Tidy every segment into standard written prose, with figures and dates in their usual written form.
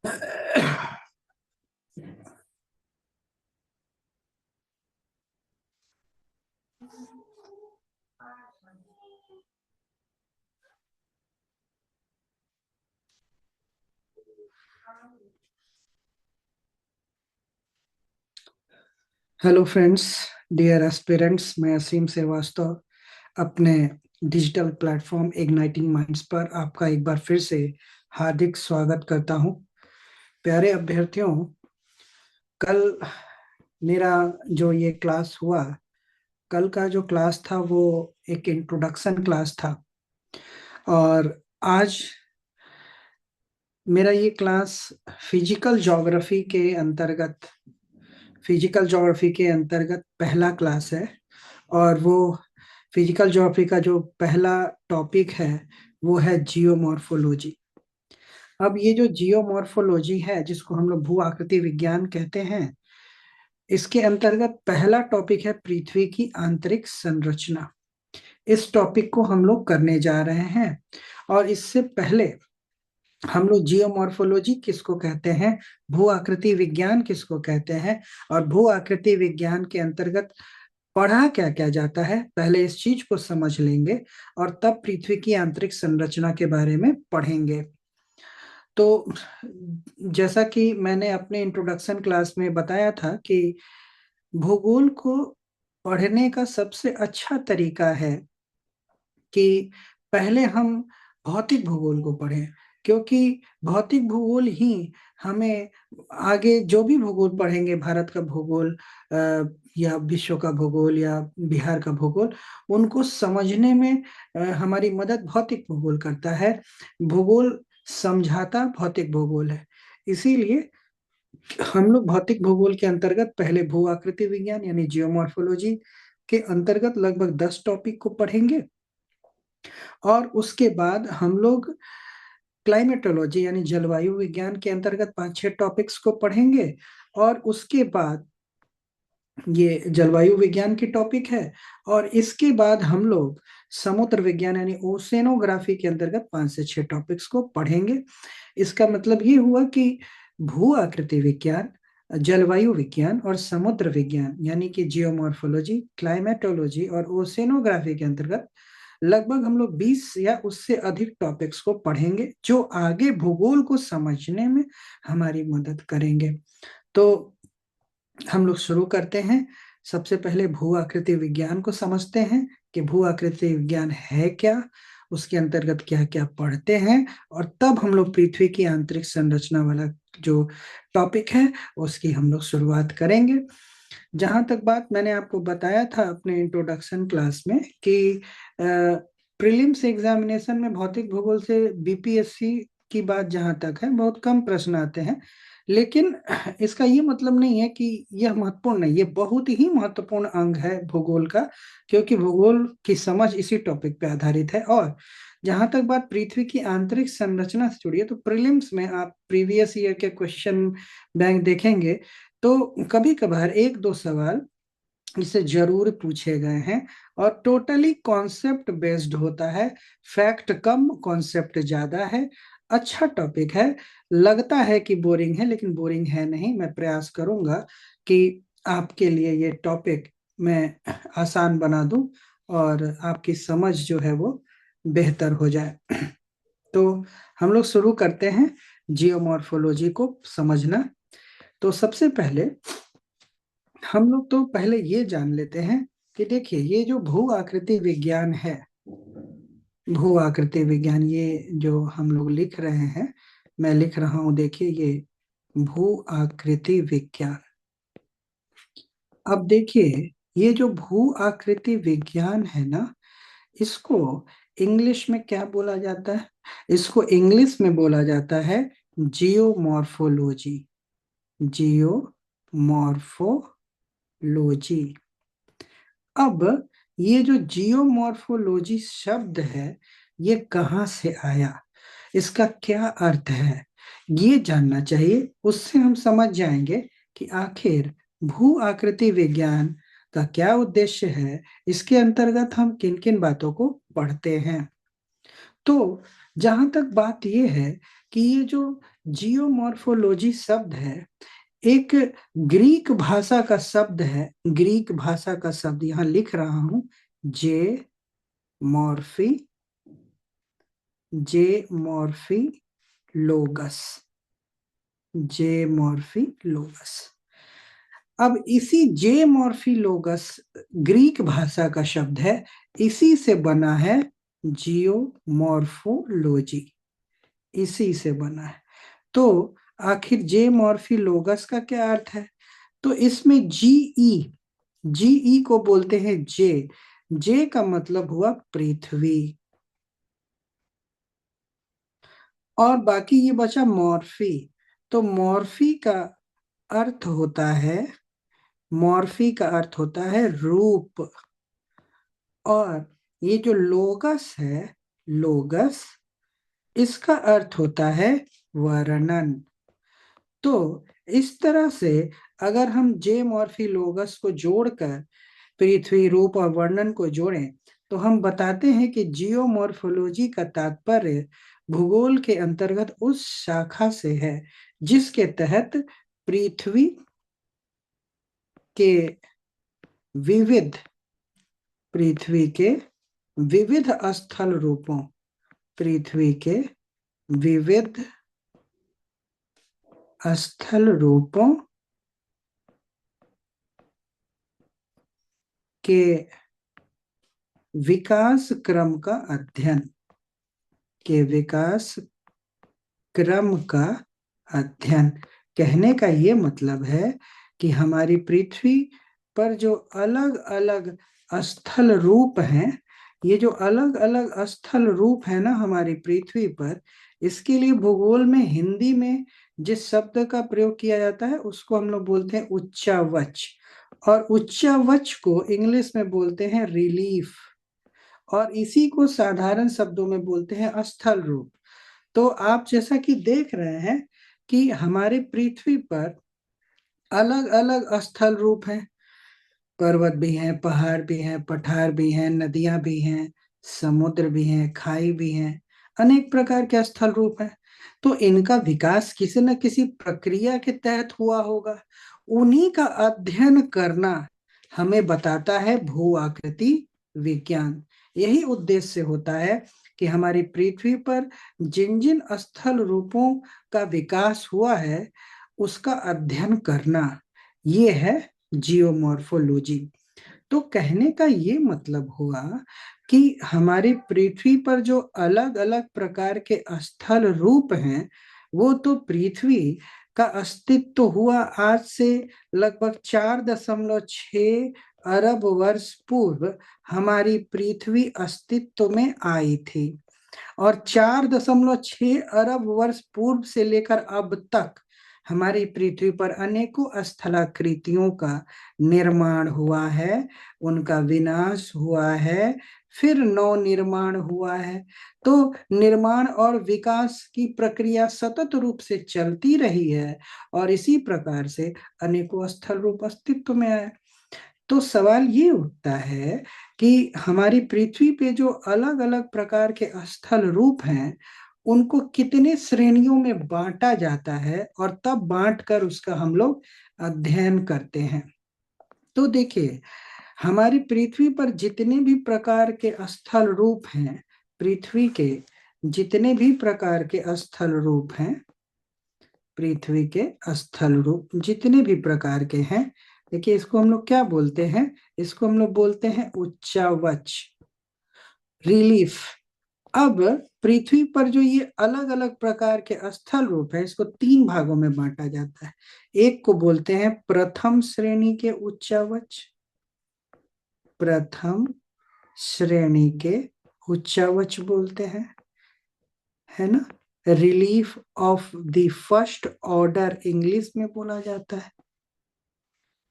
Hello friends, dear aspirants. मैं असीम श्रीवास्तव अपने digital platform igniting minds पर आपका एक बार फिर से हार्दिक स्वागत करता हूं। प्यारे अभ्यर्थियों, कल मेरा जो ये क्लास हुआ, कल का जो क्लास था वो एक इंट्रोडक्शन क्लास था। और आज मेरा ये क्लास फिजिकल ज्योग्राफी के अंतर्गत फिजिकल ज्योग्राफी के अंतर्गत पहला क्लास है। और वो फिजिकल ज्योग्राफी का जो पहला टॉपिक है वो है जियोमॉर्फोलॉजी। अब ये जो जियोमॉर्फोलॉजी है, जिसको हम लोग भू आकृति विज्ञान कहते हैं, इसके अंतर्गत पहला टॉपिक है पृथ्वी की आंतरिक संरचना। इस टॉपिक को हम लोग करने जा रहे हैं। और इससे पहले हम लोग जियोमॉर्फोलॉजी किसको कहते हैं, भू आकृति विज्ञान किसको कहते हैं, और भू आकृति विज्ञान के अंतर्गत पढ़ा क्या क्या जाता है, पहले इस चीज को समझ लेंगे और तब पृथ्वी की आंतरिक संरचना के बारे में पढ़ेंगे। तो जैसा कि मैंने अपने इंट्रोडक्शन क्लास में बताया था कि भूगोल को पढ़ने का सबसे अच्छा तरीका है कि पहले हम भौतिक भूगोल को पढ़ें, क्योंकि भौतिक भूगोल ही हमें आगे जो भी भूगोल पढ़ेंगे, भारत का भूगोल या विश्व का भूगोल या बिहार का भूगोल, उनको समझने में हमारी मदद भौतिक भूगोल करता है। भूगोल समझाता भौतिक भूगोल है। इसीलिए हम लोग भौतिक भूगोल के अंतर्गत पहले भू आकृति विज्ञान यानी जियोमॉर्फोलॉजी के अंतर्गत लगभग 10 टॉपिक को पढ़ेंगे। और उसके बाद हम लोग क्लाइमेटोलॉजी यानी जलवायु विज्ञान के अंतर्गत 5-6 टॉपिक्स को पढ़ेंगे। और उसके बाद ये जलवायु विज्ञान की टॉपिक है। और इसके बाद हम लोग समुद्र विज्ञान यानी ओशेनोग्राफी के अंतर्गत 5 से 6 टॉपिक्स को पढ़ेंगे। इसका मतलब ये हुआ कि भू आकृति विज्ञान, जलवायु विज्ञान और समुद्र विज्ञान यानी कि जियोमॉर्फोलॉजी, क्लाइमेटोलॉजी और ओशेनोग्राफी के अंतर्गत लगभग हम लोग 20 या उससे अधिक टॉपिक्स को पढ़ेंगे, जो आगे भूगोल को समझने में हमारी मदद करेंगे। तो हम लोग शुरू करते हैं। सबसे पहले भू आकृति विज्ञान को समझते हैं कि भू आकृति विज्ञान है क्या, उसके अंतर्गत क्या क्या पढ़ते हैं, और तब हम लोग पृथ्वी की आंतरिक संरचना वाला जो टॉपिक है उसकी हम लोग शुरुआत करेंगे। जहां तक बात मैंने आपको बताया था अपने इंट्रोडक्शन क्लास में कि प्रीलिम्स एग्जामिनेशन में भौतिक भूगोल से बीपीएससी की बात जहां तक है, बहुत कम प्रश्न आते हैं। लेकिन इसका ये मतलब नहीं है कि यह महत्वपूर्ण नहीं, ये बहुत ही महत्वपूर्ण अंग है भूगोल का, क्योंकि भूगोल की समझ इसी टॉपिक पे आधारित है। और जहां तक बात पृथ्वी की आंतरिक संरचना से जुड़ी है, तो प्रीलिम्स में आप प्रीवियस ईयर के क्वेश्चन बैंक देखेंगे तो कभी कभार एक दो सवाल इसे जरूर पूछे गए हैं। और टोटली कॉन्सेप्ट बेस्ड होता है, फैक्ट कम कॉन्सेप्ट ज्यादा है। अच्छा टॉपिक है। लगता है कि बोरिंग है, लेकिन बोरिंग है नहीं। मैं प्रयास करूंगा कि आपके लिए ये टॉपिक मैं आसान बना दूं और आपकी समझ जो है वो बेहतर हो जाए। तो हम लोग शुरू करते हैं जियोमॉर्फोलॉजी को समझना। तो सबसे पहले हम लोग तो पहले ये जान लेते हैं कि देखिए, ये जो भू आकृति विज्ञान है, भू आकृति विज्ञान ये जो हम लोग लिख रहे हैं, मैं लिख रहा हूं, देखिए ये भू आकृति विज्ञान। अब देखिए, ये जो भू आकृति विज्ञान है ना, इसको इंग्लिश में क्या बोला जाता है? इसको इंग्लिश में बोला जाता है जियोमॉर्फोलॉजी। जियोमॉर्फोलॉजी। अब ये जो जियोमॉर्फोलॉजी शब्द है, ये कहाँ से आया, इसका क्या अर्थ है, ये जानना चाहिए। उससे हम समझ जाएंगे कि आखिर भू आकृति विज्ञान का क्या उद्देश्य है, इसके अंतर्गत हम किन किन बातों को पढ़ते हैं। तो जहां तक बात यह है कि ये जो जियोमॉर्फोलॉजी शब्द है एक ग्रीक भाषा का शब्द है। ग्रीक भाषा का शब्द यहां लिख रहा हूं, जे मॉर्फी, जे मॉर्फी लोगस, जे मॉर्फी लोगस। अब इसी जे मॉर्फी लोगस ग्रीक भाषा का शब्द है, इसी से बना है जियोमॉर्फोलॉजी, इसी से बना है। तो आखिर जे मॉर्फी लोगस का क्या अर्थ है? तो इसमें जीई, जीई को बोलते हैं जे, जे का मतलब हुआ पृथ्वी, और बाकी ये बचा मॉर्फी। तो मॉर्फी का अर्थ होता है, मॉर्फी का अर्थ होता है रूप, और ये जो लोगस है, लोगस, इसका अर्थ होता है वर्णन। तो इस तरह से अगर हम जे मॉर्फी लोगस को जोड़कर पृथ्वी, रूप और वर्णन को जोड़ें तो हम बताते हैं कि जियोमॉर्फोलॉजी का तात्पर्य भूगोल के अंतर्गत उस शाखा से है जिसके तहत पृथ्वी के विविध, पृथ्वी के विविध स्थल रूपों, पृथ्वी के विविध स्थल रूपों के विकास क्रम का अध्ययन, के विकास क्रम का अध्ययन। कहने का ये मतलब है कि हमारी पृथ्वी पर जो अलग अलग स्थल रूप हैं, ये जो अलग अलग स्थल रूप है ना हमारी पृथ्वी पर, इसके लिए भूगोल में हिंदी में जिस शब्द का प्रयोग किया जाता है उसको हम लोग बोलते हैं उच्चावच, और उच्चावच को इंग्लिश में बोलते हैं रिलीफ, और इसी को साधारण शब्दों में बोलते हैं स्थल रूप। तो आप जैसा कि देख रहे हैं कि हमारे पृथ्वी पर अलग अलग स्थल रूप हैं, पर्वत भी हैं, पहाड़ भी हैं, पठार भी हैं, नदियां भी हैं, समुद्र भी हैं, खाई भी हैं, अनेक प्रकार के स्थल रूप हैं। तो इनका विकास किसी न किसी प्रक्रिया के तहत हुआ होगा, उन्हीं का अध्ययन करना हमें बताता है भू आकृति विज्ञान। यही उद्देश्य होता है कि हमारी पृथ्वी पर जिन जिन स्थल रूपों का विकास हुआ है उसका अध्ययन करना, ये है जियोमॉर्फोलॉजी। तो कहने का ये मतलब हुआ कि हमारी पृथ्वी पर जो अलग अलग प्रकार के स्थल रूप हैं वो तो पृथ्वी का अस्तित्व हुआ आज से लगभग 4.6 अरब वर्ष पूर्व हमारी पृथ्वी अस्तित्व में आई थी, और 4.6 अरब वर्ष पूर्व से लेकर अब तक हमारी पृथ्वी पर अनेकों स्थलाकृतियों का निर्माण हुआ है, उनका विनाश हुआ है, फिर नव निर्माण हुआ है। तो निर्माण और विकास की प्रक्रिया सतत रूप से चलती रही है, और इसी प्रकार से अनेकों स्थल रूप अस्तित्व में आए। तो सवाल ये उठता है कि हमारी पृथ्वी पे जो अलग अलग प्रकार के स्थल रूप हैं उनको कितने श्रेणियों में बांटा जाता है, और तब बांट कर उसका हम लोग अध्ययन करते हैं। तो देखिए, हमारी पृथ्वी पर जितने भी प्रकार के स्थल रूप हैं, पृथ्वी के जितने भी प्रकार के स्थल रूप हैं, पृथ्वी के स्थल रूप जितने भी प्रकार के हैं, देखिए इसको हम लोग क्या बोलते हैं, इसको हम लोग बोलते हैं उच्चावच, रिलीफ। अब पृथ्वी पर जो ये अलग अलग प्रकार के स्थल रूप है इसको 3 भागों में बांटा जाता है। एक को बोलते हैं प्रथम श्रेणी के उच्चावच, प्रथम श्रेणी के उच्चावच बोलते हैं, है ना। Relief of the first order English में बोला जाता है।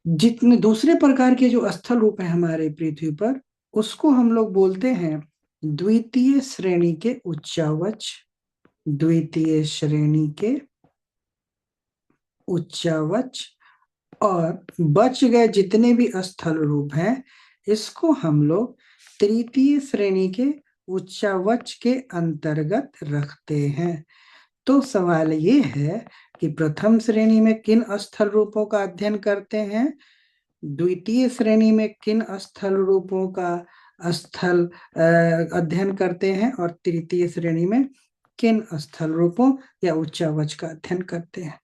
जितने दूसरे प्रकार के जो स्थल रूप है हमारे पृथ्वी पर उसको हम लोग बोलते हैं द्वितीय श्रेणी के उच्चावच, द्वितीय श्रेणी के उच्चावच। और बच गए जितने भी स्थल रूप हैं इसको हम लोग तृतीय श्रेणी के उच्चावच के अंतर्गत रखते हैं। तो सवाल ये है कि प्रथम श्रेणी में किन स्थल रूपों का अध्ययन करते हैं, द्वितीय श्रेणी में किन स्थल रूपों का स्थल अध्ययन करते हैं, और तृतीय श्रेणी में किन स्थल रूपों या उच्चावच का अध्ययन करते हैं।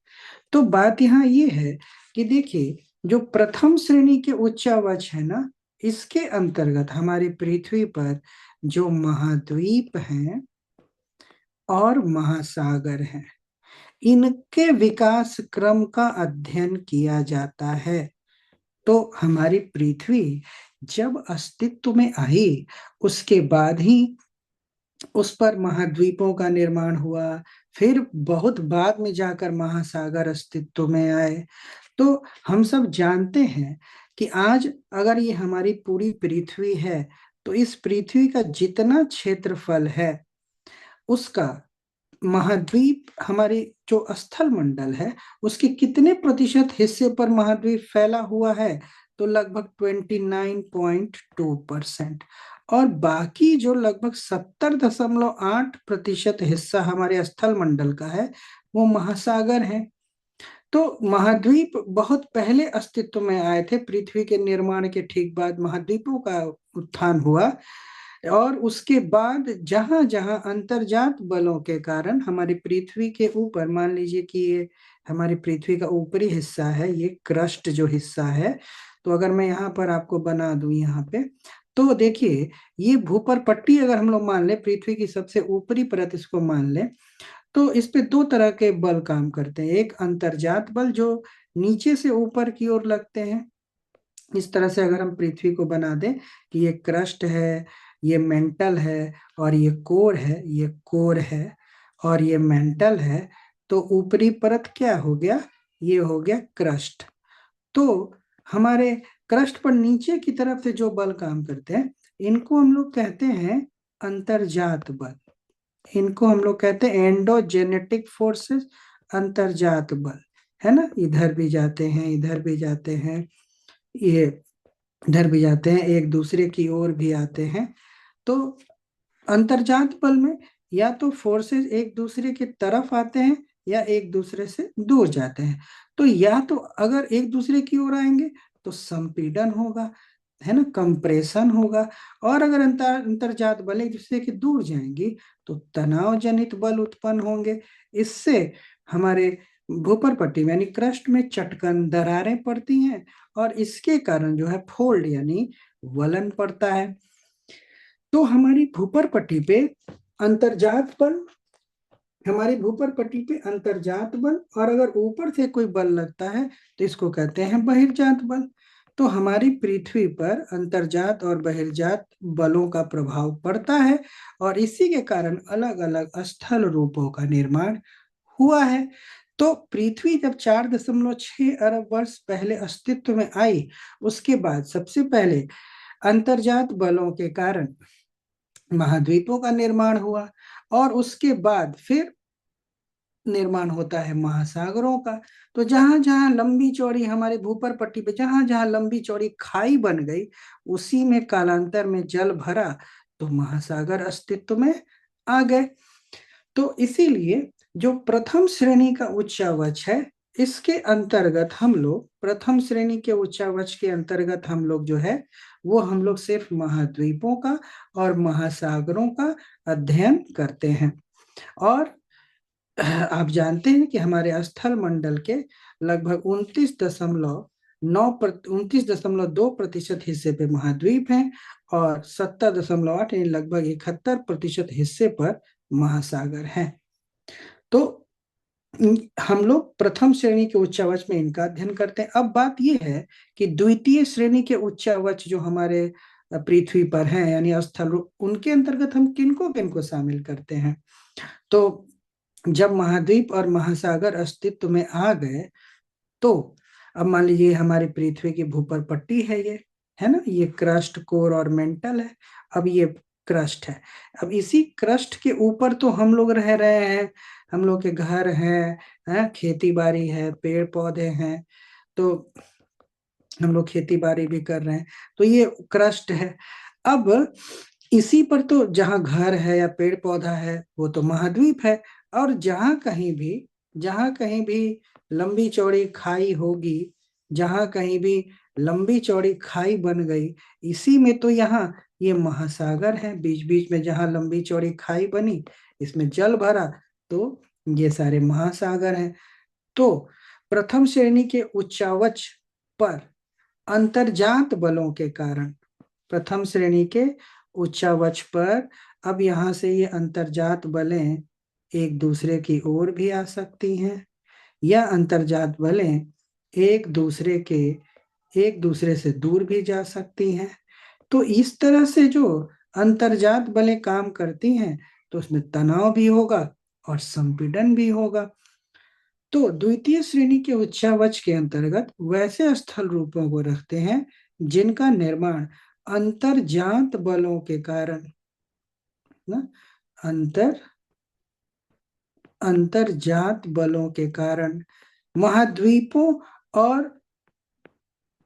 तो बात यहाँ ये है कि देखिए, जो प्रथम श्रेणी के उच्चावच है ना, इसके अंतर्गत हमारी पृथ्वी पर जो महाद्वीप हैं और महासागर हैं, इनके विकास क्रम का अध्ययन किया जाता है। तो हमारी पृथ्वी जब अस्तित्व में आई, उसके बाद ही उस पर महाद्वीपों का निर्माण हुआ, फिर बहुत बाद में जाकर महासागर अस्तित्व में आए। तो हम सब जानते हैं कि आज अगर ये हमारी पूरी पृथ्वी है, तो इस पृथ्वी का जितना क्षेत्रफल है, उसका महाद्वीप, हमारी जो स्थल मंडल है, उसके कितने प्रतिशत हिस्से पर महाद्वीप फैला हुआ है, तो लगभग 29.2%। और बाकी जो लगभग 70.8% हिस्सा हमारे स्थल मंडल का है, वो महासागर है। तो महाद्वीप बहुत पहले अस्तित्व में आए थे। पृथ्वी के निर्माण के ठीक बाद महाद्वीपों का उत्थान हुआ, और उसके बाद जहां जहां अंतर्जात बलों के कारण हमारी पृथ्वी के ऊपर, मान लीजिए कि ये हमारी पृथ्वी का ऊपरी हिस्सा है, ये क्रस्ट जो हिस्सा है, तो अगर मैं यहाँ पर आपको बना दूं यहाँ पे, तो देखिए ये भूपर पट्टी अगर हम लोग मान ले, पृथ्वी की सबसे ऊपरी परत इसको मान ले, तो इस पे दो तरह के बल काम करते हैं। एक अंतर्जात बल जो नीचे से ऊपर की ओर लगते हैं। इस तरह से अगर हम पृथ्वी को बना दें कि ये क्रस्ट है, ये मेंटल है, और ये कोर है, ये कोर है और ये मेंटल है, तो ऊपरी परत क्या हो गया, ये हो गया क्रस्ट। तो हमारे क्रस्ट पर नीचे की तरफ से जो बल काम करते हैं, इनको हम लोग कहते हैं अंतर्जात बल। इनको हम लोग कहते हैं एंडोजेनेटिक फोर्सेस, अंतर्जात बल, है ना। इधर भी जाते हैं, इधर भी जाते हैं, ये इधर भी जाते हैं, एक दूसरे की ओर भी आते हैं। तो अंतर्जात बल में या तो फोर्सेस एक दूसरे की तरफ आते हैं या एक दूसरे से दूर जाते हैं। तो या तो अगर एक दूसरे की ओर आएंगे तो संपीड़न होगा, है ना, कंप्रेशन होगा, और अगर अंतर्जात बल एक दूसरे के दूर जाएंगी तो तनाव जनित बल उत्पन्न होंगे। इससे हमारे भूपर पट्टी में यानी क्रस्ट में चटकन दरारें पड़ती हैं, और इसके कारण जो है फोल्ड यानी वलन पड़ता है। तो हमारी भूपर पट्टी पे अंतर्जात बल, हमारी भूपर पट्टी पे अंतर्जात बल, और अगर ऊपर से कोई बल लगता है तो इसको कहते हैं बहिर्जात बल। तो हमारी पृथ्वी पर अंतर्जात और बहिर्जात बलों का प्रभाव पड़ता है, और इसी के कारण अलग अलग स्थल रूपों का निर्माण हुआ है। तो पृथ्वी जब 4.6 अरब वर्ष पहले अस्तित्व में आई, उसके बाद सबसे पहले अंतर्जात बलों के कारण महाद्वीपों का निर्माण हुआ, और उसके बाद फिर निर्माण होता है महासागरों का। तो जहां जहां लंबी चौड़ी हमारे भूपर पट्टी पे जहां जहां लंबी चौड़ी खाई बन गई, उसी में कालांतर में जल भरा, तो महासागर अस्तित्व में आ गए। तो इसीलिए जो प्रथम श्रेणी का उच्चावच है, इसके अंतर्गत हम लोग, प्रथम श्रेणी के उच्चावच के अंतर्गत हम लोग जो है, वो हम लोग सिर्फ महाद्वीपों का और महासागरों का अध्ययन करते हैं। और आप जानते हैं कि हमारे स्थल मंडल के लगभग 29.2% हिस्से पे महाद्वीप हैं, और 70.8 यानी लगभग 71% हिस्से पर महासागर हैं। तो हम लोग प्रथम श्रेणी के उच्चावच में इनका अध्ययन करते हैं। अब बात यह है कि द्वितीय श्रेणी के उच्चावच जो हमारे पृथ्वी पर हैं यानी स्थल, उनके अंतर्गत हम किनको किनको शामिल करते हैं। तो जब महाद्वीप और महासागर अस्तित्व में आ गए, तो अब मान लीजिए हमारी पृथ्वी की भूपर पट्टी है, ये है ना, ये क्रस्ट, कोर और मेंटल है। अब ये क्रस्ट है। अब इसी क्रस्ट के ऊपर तो हम लोग रह रहे हैं, हम लोग के घर हैं, खेती बाड़ी है, पेड़ पौधे हैं, तो हम लोग खेती बाड़ी भी कर रहे हैं, तो ये क्रस्ट है। अब इसी पर तो जहाँ घर है या पेड़ पौधा है, वो तो महाद्वीप है। और जहां कहीं भी लंबी चौड़ी खाई होगी, जहां कहीं भी लंबी चौड़ी खाई बन गई, इसी में तो यहाँ ये महासागर है। बीच बीच में जहां लंबी चौड़ी खाई बनी, इसमें जल भरा, तो ये सारे महासागर हैं। तो प्रथम श्रेणी के उच्चावच पर अंतर्जात बलों के कारण, प्रथम श्रेणी के उच्चावच पर अब यहाँ से ये अंतर्जात बलें एक दूसरे की ओर भी आ सकती हैं, या अंतर्जात बलें एक दूसरे के एक दूसरे से दूर भी जा सकती हैं। तो इस तरह से जो अंतर्जात बलें काम करती हैं, तो उसमें तनाव भी होगा और संपीड़न भी होगा। तो द्वितीय श्रेणी के उच्चावच के अंतर्गत वैसे स्थल रूपों को रखते हैं जिनका निर्माण अंतर्जात बलों के कारण, ना, अंतर अंतर्जात बलों के कारण महाद्वीपों और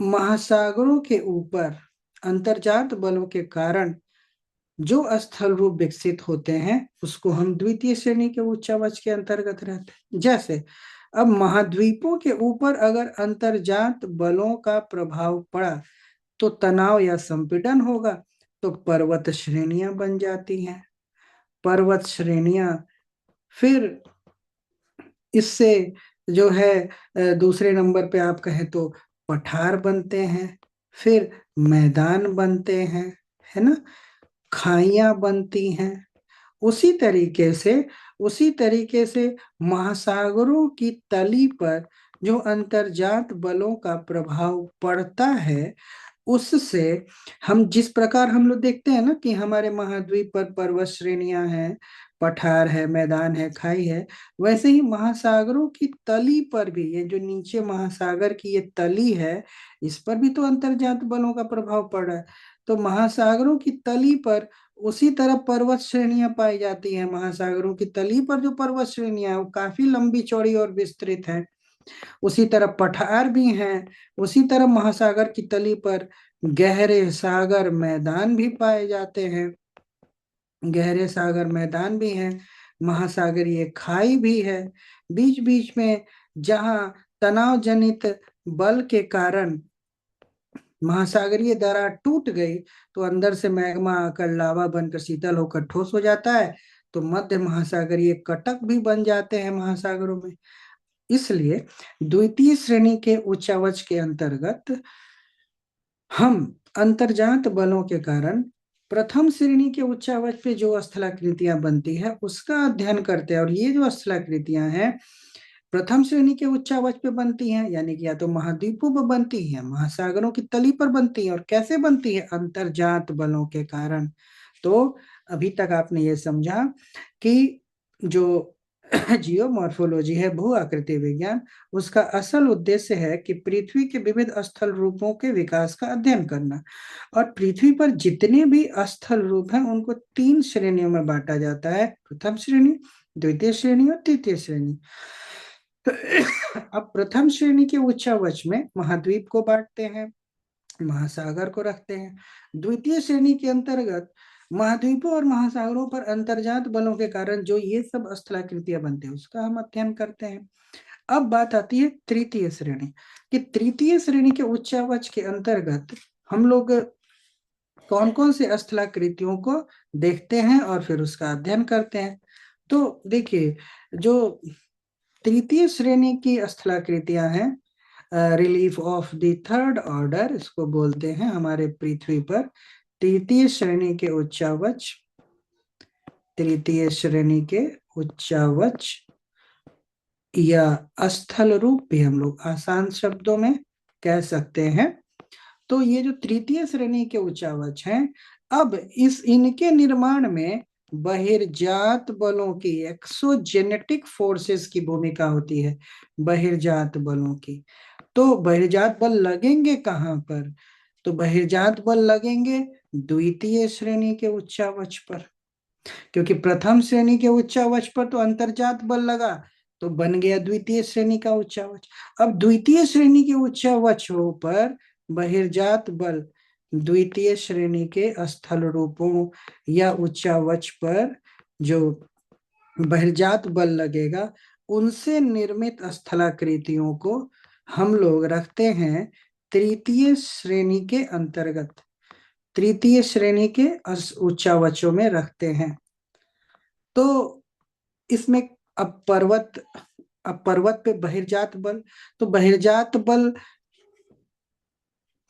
महासागरों के ऊपर अंतर्जात बलों के कारण जो स्थल रूप विकसित होते हैं, उसको हम द्वितीय श्रेणी के उच्चावच के अंतर्गत रहते हैं। जैसे अब महाद्वीपों के ऊपर अगर अंतर्जात बलों का प्रभाव पड़ा, तो तनाव या संपीड़न होगा, तो पर्वत श्रेणियां बन जाती हैं। पर्वत श्रेणियां फिर इससे जो है दूसरे नंबर पे आप कहें तो पठार बनते हैं, फिर मैदान बनते हैं, है ना, खाइयां बनती हैं। उसी तरीके से महासागरों की तली पर जो अंतर्जात बलों का प्रभाव पड़ता है, उससे हम जिस प्रकार हम लोग देखते हैं ना कि हमारे महाद्वीप पर पर्वत श्रेणियां हैं, पठार है, मैदान है, खाई है, वैसे ही महासागरों की तली पर भी, ये जो नीचे महासागर की ये तली है, इस पर भी तो अंतर्जात बलों का प्रभाव पड़ रहा है। तो महासागरों की तली पर उसी तरह पर्वत श्रेणियां पाई जाती हैं। महासागरों की तली पर जो पर्वत श्रेणियां हैं वो काफी लंबी चौड़ी और विस्तृत है। उसी तरह पठार भी हैं। उसी तरह महासागर की तली पर गहरे सागर मैदान भी पाए जाते हैं। गहरे सागर मैदान भी हैं, महासागरीय खाई भी है। बीच बीच में जहां तनाव जनित बल के कारण महासागरीय दरार टूट गई, तो अंदर से मैग्मा आकर लावा बनकर शीतल होकर ठोस हो जाता है, तो मध्य महासागरीय कटक भी बन जाते हैं महासागरों में। इसलिए द्वितीय श्रेणी के उच्चावच के अंतर्गत हम अंतर्जात बलों के कारण प्रथम श्रेणी के उच्चावच पे जो स्थलाकृतियां बनती है उसका अध्ययन करते हैं। और ये जो स्थलाकृतियां हैं प्रथम श्रेणी के उच्चावच पे बनती हैं, यानी कि या तो महाद्वीपों पर बनती हैं, महासागरों की तली पर बनती हैं। और कैसे बनती है? अंतर्जात बलों के कारण। तो अभी तक आपने ये समझा कि जो जियोमॉर्फोलॉजी है, भू आकृति विज्ञान, उसका असल उद्देश्य है कि पृथ्वी के विविध स्थल रूपों के विकास का अध्ययन करना। और पृथ्वी पर जितने भी स्थल रूप हैं उनको 3 श्रेणियों में बांटा जाता है: प्रथम श्रेणी, द्वितीय श्रेणी और तृतीय श्रेणी। अब प्रथम श्रेणी के उच्चावच में महाद्वीप को बांटते हैं, महासागर को रखते हैं। द्वितीय श्रेणी के अंतर्गत महाद्वीपों और महासागरों पर अंतर्जात बलों के कारण जो ये सब स्थलाकृतियां बनते हैं उसका हम अध्ययन करते हैं। अब बात आती है तृतीय श्रेणी कि तृतीय श्रेणी के उच्चावच के अंतर्गत हम लोग कौन कौन से स्थलाकृतियों को देखते हैं और फिर उसका अध्ययन करते हैं। तो देखिए, जो तृतीय श्रेणी की स्थलाकृतियां हैं, relief of the third order इसको बोलते हैं हमारे पृथ्वी पर। तृतीय श्रेणी के उच्चावच, तृतीय श्रेणी के उच्चावच या स्थल रूप भी हम लोग आसान शब्दों में कह सकते हैं। तो ये जो तृतीय श्रेणी के उच्चावच हैं, अब इनके निर्माण में बहिर्जात बलों की, एक्सोजेनेटिक फोर्सेस की भूमिका होती है। बहिर्जात बलों की, तो बहिर्जात बल लगेंगे कहाँ पर? तो बहिर्जात बल लगेंगे द्वितीय श्रेणी के उच्चावच पर, क्योंकि प्रथम श्रेणी के उच्चावच पर तो अंतर्जात बल लगा, तो बन गया द्वितीय श्रेणी का उच्चावच। अब द्वितीय श्रेणी के उच्चावचों पर बहिर्जात बल द्वितीय श्रेणी के स्थल रूपों या उच्चावच पर जो बहिर्जात बल लगेगा, उनसे निर्मित स्थलाकृतियों को हम लोग रखते हैं तृतीय श्रेणी के अंतर्गत, तृतीय श्रेणी के उच्चावचों में रखते हैं। तो इसमें अब पर्वत, अब पर्वत पे बहिर्जात बल, तो बहिर्जात बल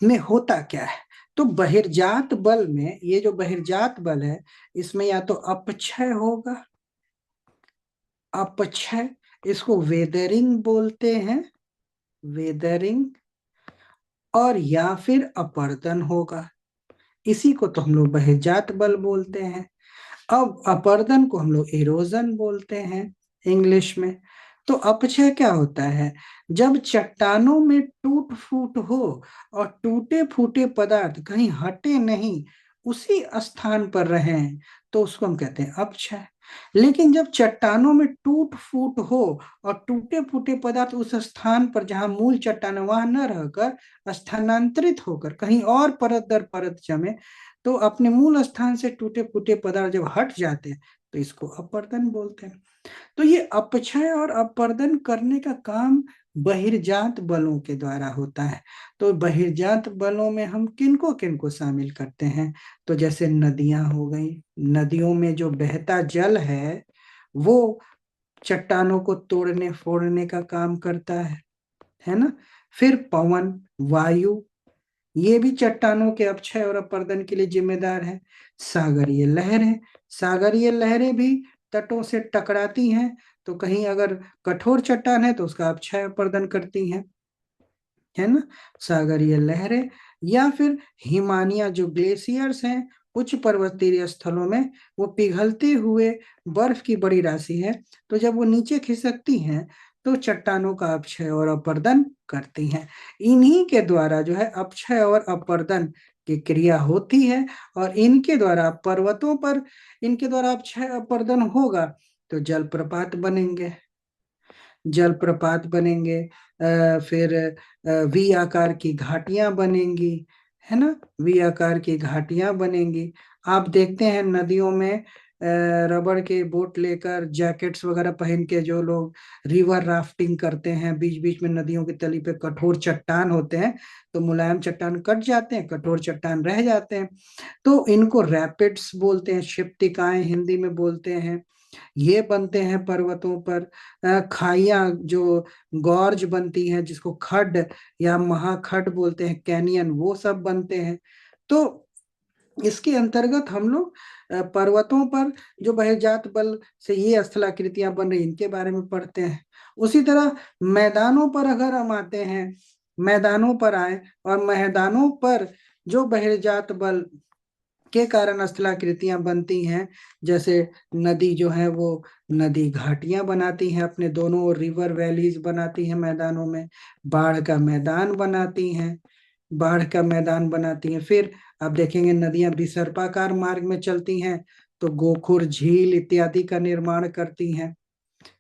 में होता क्या है? तो बहिर्जात बल में, ये जो बहिर्जात बल है, इसमें या तो अपक्षय होगा, अपक्षय, इसको वेदरिंग बोलते हैं, वेदरिंग, और या फिर अपर्दन होगा। इसी को तो हम लोग बहिर्जात बल बोलते हैं। अब अपर्दन को हम लोग इरोजन बोलते हैं इंग्लिश में। तो अपक्षय क्या होता है? जब चट्टानों में टूट फूट हो और टूटे फूटे पदार्थ कहीं हटे नहीं, उसी स्थान पर रहे, तो उसको हम कहते हैं अपक्षय। लेकिन जब चट्टानों में टूट फूट हो और टूटे फूटे पदार्थ उस स्थान पर जहां मूल चट्टान है वहां न रहकर स्थानांतरित होकर कहीं और परत दर परत जमे, तो अपने मूल स्थान से टूटे फूटे पदार्थ जब हट जाते हैं तो इसको अपर्दन बोलते हैं। तो ये अपक्षय और अपर्दन करने का काम बहिर्जात बलों के द्वारा होता है। तो बहिर्जात बलों में हम किनको किनको शामिल करते हैं? तो जैसे नदियां हो गई, नदियों में जो बहता जल वो चट्टानों को तोड़ने फोड़ने का काम करता है ना। फिर पवन, वायु, ये भी चट्टानों के अपक्षय और अपर्दन के लिए जिम्मेदार है। सागरीय लहरें, सागरीय लहरें भी तटों से टकराती हैं, तो कहीं अगर कठोर चट्टान है तो उसका अपक्षय अपर्दन करती हैं, है ना, सागरीय लहरें। या फिर हिमानिया, जो ग्लेशियर्स हैं उच्च पर्वतीय स्थलों में, वो पिघलते हुए बर्फ की बड़ी राशि है, तो जब वो नीचे खिसकती हैं तो चट्टानों का अपक्षय और अपर्दन करती हैं। इन्हीं के द्वारा जो है अपक्षय और अपर्दन की क्रिया होती है, और इनके द्वारा पर्वतों पर इनके द्वारा अपक्षय अपर्दन होगा तो जलप्रपात बनेंगे, जलप्रपात बनेंगे, फिर वी आकार की घाटियां बनेंगी, है ना, वी आकार की घाटियां बनेंगी। आप देखते हैं नदियों में रबड़ के बोट लेकर जैकेट्स वगैरह पहन के जो लोग रिवर राफ्टिंग करते हैं, बीच बीच में नदियों की तली पे कठोर चट्टान होते हैं, तो मुलायम चट्टान कट जाते हैं, कठोर चट्टान रह जाते हैं, तो इनको रैपिड्स बोलते हैं, क्षिप्तिकाएं हिंदी में बोलते हैं। ये बनते हैं पर्वतों पर। खाइयां जो गॉर्ज बनती हैं, जिसको खड या महाखड बोलते हैं, कैनियन, वो सब बनते हैं। तो इसके अंतर्गत हम लोग पर्वतों पर जो बहिर्जात बल से ये स्थलाकृतियां बन रही, इनके बारे में पढ़ते हैं। उसी तरह मैदानों पर अगर हम आते हैं, मैदानों पर आए, और मैदानों पर जो बहिर्जात बल के कारण स्थलाकृतियां बनती हैं, जैसे नदी जो है वो नदी घाटियां बनाती हैं, अपने दोनों ओर रिवर वैलीज बनाती हैं मैदानों में, बाढ़ का मैदान बनाती हैं, बाढ़ का मैदान बनाती हैं। फिर आप देखेंगे नदियां विसर्पाकार मार्ग में चलती हैं, तो गोखुर झील इत्यादि का निर्माण करती हैं,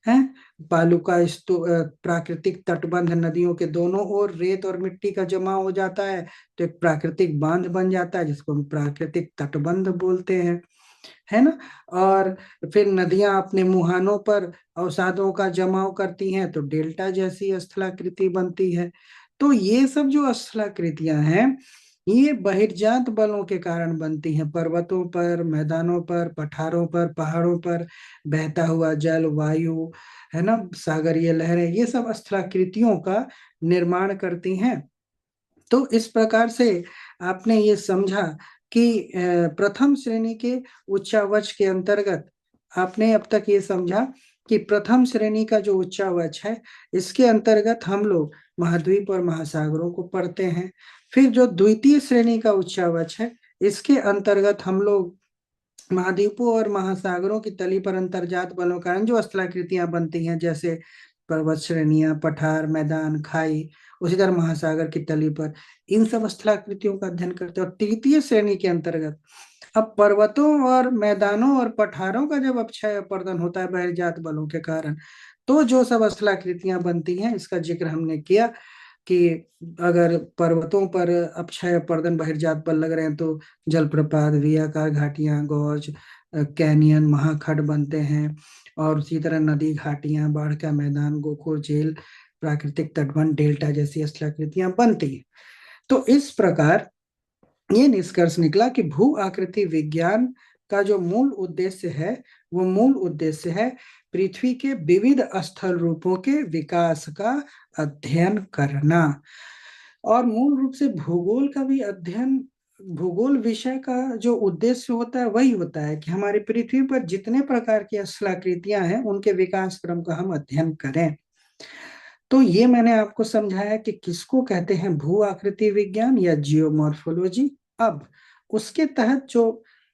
हैं। बालू का प्राकृतिक तटबंध, नदियों के दोनों ओर रेत और मिट्टी का जमा हो जाता है, तो एक प्राकृतिक बांध बन जाता है जिसको हम प्राकृतिक तटबंध बोलते हैं, है ना। और फिर नदियां अपने मुहानों पर अवसादों का जमाव करती हैं, तो डेल्टा जैसी स्थलाकृति बनती है। तो ये सब जो स्थलाकृतियां हैं, ये बहिर्जात बलों के कारण बनती हैं, पर्वतों पर, मैदानों पर, पठारों पर, पहाड़ों पर बहता हुआ जल, वायु, है ना, सागरीय लहरें, ये सब स्थलाकृतियों का निर्माण करती हैं। तो इस प्रकार से आपने ये समझा कि प्रथम श्रेणी के उच्चावच के अंतर्गत, आपने अब तक ये समझा कि प्रथम श्रेणी का जो उच्चावच है, इसके अंतर्गत हम लोग महाद्वीप और महासागरों को पढ़ते हैं। फिर जो द्वितीय श्रेणी का उच्चावच है, इसके अंतर्गत हम लोग महाद्वीपों और महासागरों की तली पर अंतर्जात बलों के कारण जो स्थलाकृतियां बनती हैं, जैसे पर्वत श्रेणियां, पठार, मैदान, खाई, उसी तरह महासागर की तली पर इन सब स्थलाकृतियों का अध्ययन करते हैं। और तृतीय श्रेणी के अंतर्गत अब पर्वतों और मैदानों और पठारों का जब अपक्षय अपर्दन होता है बहिर्जात बलों के कारण, तो जो सब स्थलाकृतियां बनती हैं, इसका जिक्र हमने किया कि अगर पर्वतों पर अपक्षय अपर्दन बहिर्जात बल लग रहे हैं तो जलप्रपात, वियाकार घाटियां, गॉर्ज, कैनियन, महाखड बनते हैं। और उसी तरह नदी, घाटियां, बाढ़ का मैदान, गोखुर, झील, प्राकृतिक तटबंध, डेल्टा जैसी स्थलाकृतियां बनती हैं। तो इस प्रकार ये निष्कर्ष निकला कि भू आकृति विज्ञान का जो मूल उद्देश्य है, वो मूल उद्देश्य है पृथ्वी के विविध स्थल रूपों के विकास का अध्ययन करना। और मूल रूप से भूगोल का भी अध्ययन, भूगोल विषय का जो उद्देश्य होता है वही होता है कि हमारी पृथ्वी पर जितने प्रकार की स्थलाकृतियां हैं उनके विकास क्रम का हम अध्ययन करें। तो ये मैंने आपको समझाया कि किसको कहते हैं भू आकृति विज्ञान या जियोमॉर्फोलॉजी। अब उसके तहत जो